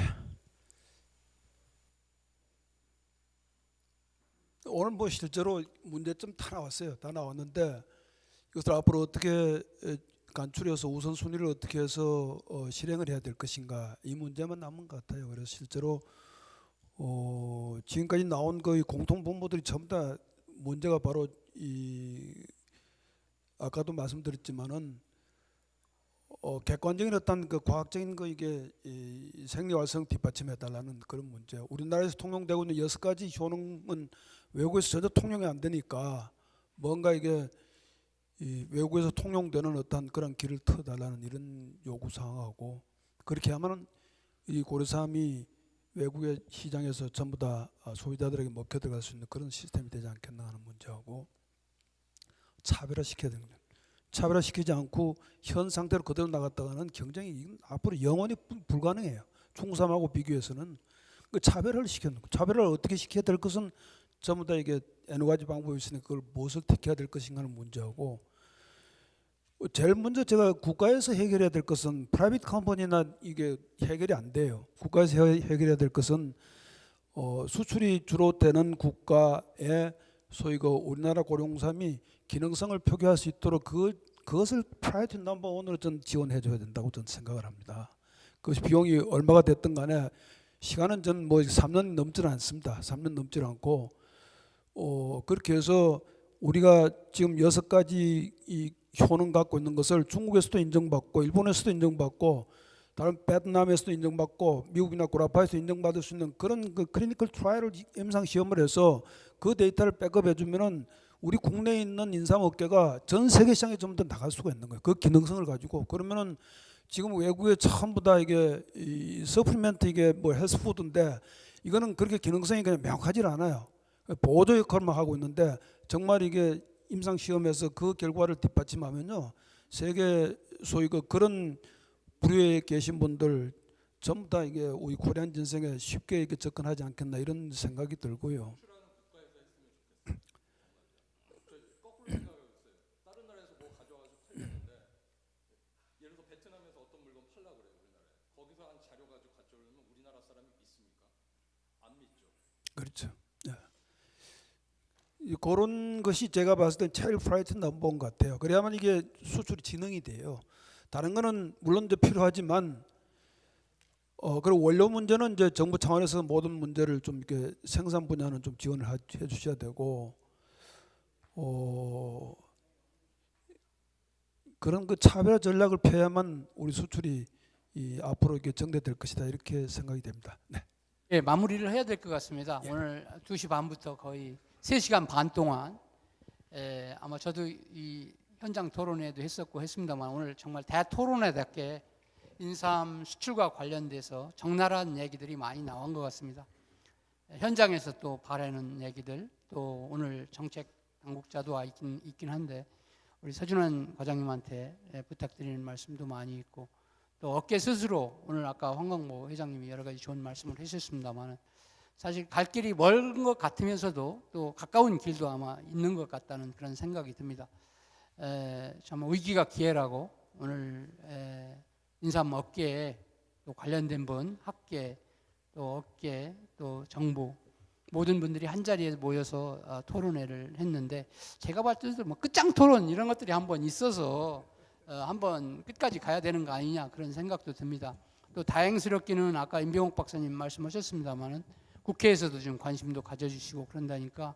오늘 뭐 실제로 문제점 다 나왔어요. 다 나왔는데 이것을 앞으로 어떻게 간추려서 우선순위를 어떻게 해서 실행을 해야 될 것인가 이 문제만 남은 것 같아요. 그래서 실제로 지금까지 나온 거의 공통분모들이 전부 다 문제가 바로 이 아까도 말씀드렸지만은 객관적인 어떤 그 과학적인 거 이게 이 생리활성 뒷받침해 달라는 그런 문제. 우리나라에서 통용되고 있는 6가지 효능은 외국에서 전혀 통용이 안 되니까 뭔가 이게 이 외국에서 통용되는 어떤 그런 길을 터달라는 이런 요구 사항하고 그렇게 하면은 이 고려삼이 외국의 시장에서 전부 다 소비자들에게 먹혀 들어갈 수 있는 그런 시스템이 되지 않겠나 하는 문제하고 차별화시켜야 되는 거예요. 차별화시키지 않고 현 상태로 그대로 나갔다가는 경쟁이 앞으로 영원히 불가능해요. 중삼하고 비교해서는 그 차별화를 시켜야 되는 거예요. 차별화를 어떻게 시켜야 될 것은 전부 다 이게 여러 가지 방법이 있으니까 그걸 무엇을 택해야 될 것인가 하는 문제하고 제일 먼저 제가 국가에서 해결해야 될 것은 프라이빗 컴퍼니나 이게 해결이 안 돼요. 국가에서 해결해야 될 것은 수출이 주로 되는 국가에 소위 그 우리나라 고령삼이 기능성을 표기할 수 있도록 그것을 프라이어티 넘버 원으로 전 지원해 줘야 된다고 저는 생각을 합니다. 그것이 비용이 얼마가 됐든 간에 시간은 전 뭐 3년 넘지는 않습니다. 3년 넘지 않고 그렇게 해서 우리가 지금 6가지 이 효능 갖고 있는 것을 중국에서도 인정받고 일본에서도 인정받고 다른 베트남에서도 인정받고 미국이나 구라파에서 인정받을 수 있는 그런 그 클리니컬 트라이얼을 임상 시험을 해서 그 데이터를 백업해 주면은 우리 국내에 있는 인삼업계가 전 세계 시장에 좀 더 나갈 수가 있는 거예요. 그 기능성을 가지고. 그러면은 지금 외국에 전부 다 이게 이 서플리멘트 이게 뭐 헬스푸드인데 이거는 그렇게 기능성이 그냥 명확하지 않아요. 보조 역할만 하고 있는데 정말 이게 임상 시험에서 그 결과를 뒷받침하면요, 세계 소위 그런 부류에 계신 분들 전부 다 이게 우리 코리안 진생에 쉽게 이렇게 접근하지 않겠나 이런 생각이 들고요. 그렇죠. 예. 그런 것이 제가 봤을 때 제일 프라이트 넘버원 같아요. 그래야만 이게 수출이 진행이 돼요. 다른 거는 물론 이제 필요하지만 그리고 원료 문제는 이제 정부 차원에서 모든 문제를 좀 이렇게 생산 분야는 좀 지원을 해 주셔야 되고 그런 그 차별화 전략을 펴야만 우리 수출이 앞으로 이게 정대될 것이다 이렇게 생각이 됩니다. 네. 예, 마무리를 해야 될 것 같습니다. 오늘 2시 반부터 거의 3시간 반 동안 아마 저도 이 현장 토론회도 했었고 했습니다만 오늘 정말 대토론회답게 인삼 수출과 관련돼서 적나라한 얘기들이 많이 나온 것 같습니다. 현장에서 또 바라는 얘기들 또 오늘 정책 당국자도 와 있긴 한데 우리 서준환 과장님한테 부탁드리는 말씀도 많이 있고 또 업계 스스로 오늘 아까 황광모 회장님이 여러 가지 좋은 말씀을 해주셨습니다만 사실 갈 길이 먼 것 같으면서도 또 가까운 길도 아마 있는 것 같다는 그런 생각이 듭니다. 정말 위기가 기회라고 오늘 인삼 업계에 또 관련된 분, 학계, 또 업계, 또 정부 모든 분들이 한 자리에 모여서 토론회를 했는데 제가 봤을 때 뭐 끝장 토론 이런 것들이 한번 있어서 한번 끝까지 가야 되는 거 아니냐 그런 생각도 듭니다. 또 다행스럽기는 아까 임병옥 박사님 말씀하셨습니다만은 국회에서도 좀 관심도 가져주시고 그런다니까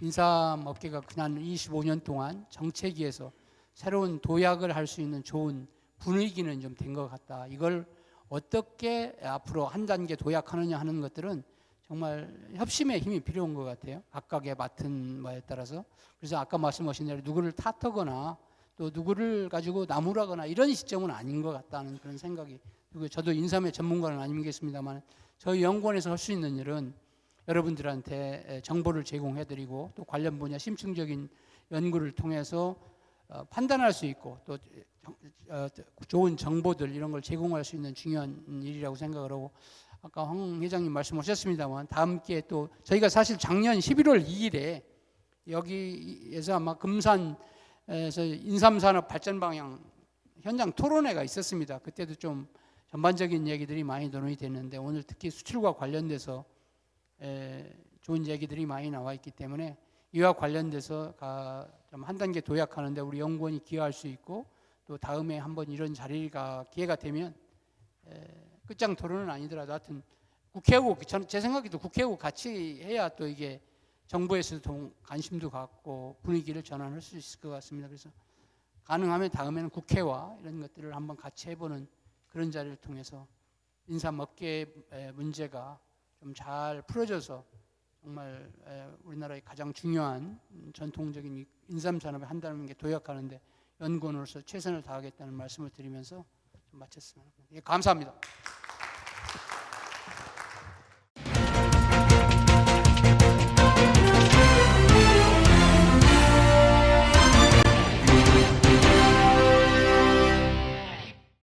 인삼 업계가 지난 25년 동안 정책위에서 새로운 도약을 할 수 있는 좋은 분위기는 좀 된 것 같다. 이걸 어떻게 앞으로 한 단계 도약하느냐 하는 것들은 정말 협심의 힘이 필요한 것 같아요. 각각의 맡은 바에 따라서. 그래서 아까 말씀하신 대로 누구를 탓하거나 또 누구를 가지고 나무라거나 이런 시점은 아닌 것 같다는 그런 생각이 들고 저도 인삼의 전문가는 아니겠습니다만 저희 연구원에서 할 수 있는 일은 여러분들한테 정보를 제공해드리고 또 관련 분야 심층적인 연구를 통해서 판단할 수 있고 또 좋은 정보들 이런 걸 제공할 수 있는 중요한 일이라고 생각을 하고 아까 황 회장님 말씀하셨습니다만 다음 기회에 또 저희가 사실 작년 11월 2일에 여기에서 아마 금산에서 인삼산업 발전 방향 현장 토론회가 있었습니다. 그때도 좀 전반적인 얘기들이 많이 논의 됐는데 오늘 특히 수출과 관련돼서 좋은 얘기들이 많이 나와 있기 때문에 이와 관련돼서 좀 한 단계 도약하는데 우리 연구원이 기여할 수 있고 또 다음에 한번 이런 자리가 기회가 되면 끝장 토론은 아니더라도 하여튼 국회하고 제 생각에도 국회하고 같이 해야 또 이게 정부에서도 관심도 갖고 분위기를 전환할 수 있을 것 같습니다. 그래서 가능하면 다음에는 국회와 이런 것들을 한번 같이 해보는 그런 자리를 통해서 인삼 업계의 문제가 좀 잘 풀어져서 정말 우리나라의 가장 중요한 전통적인 인삼 산업에 한다는 게 도약하는데 연구원으로서 최선을 다하겠다는 말씀을 드리면서 좀 마쳤습니다. 예, 감사합니다.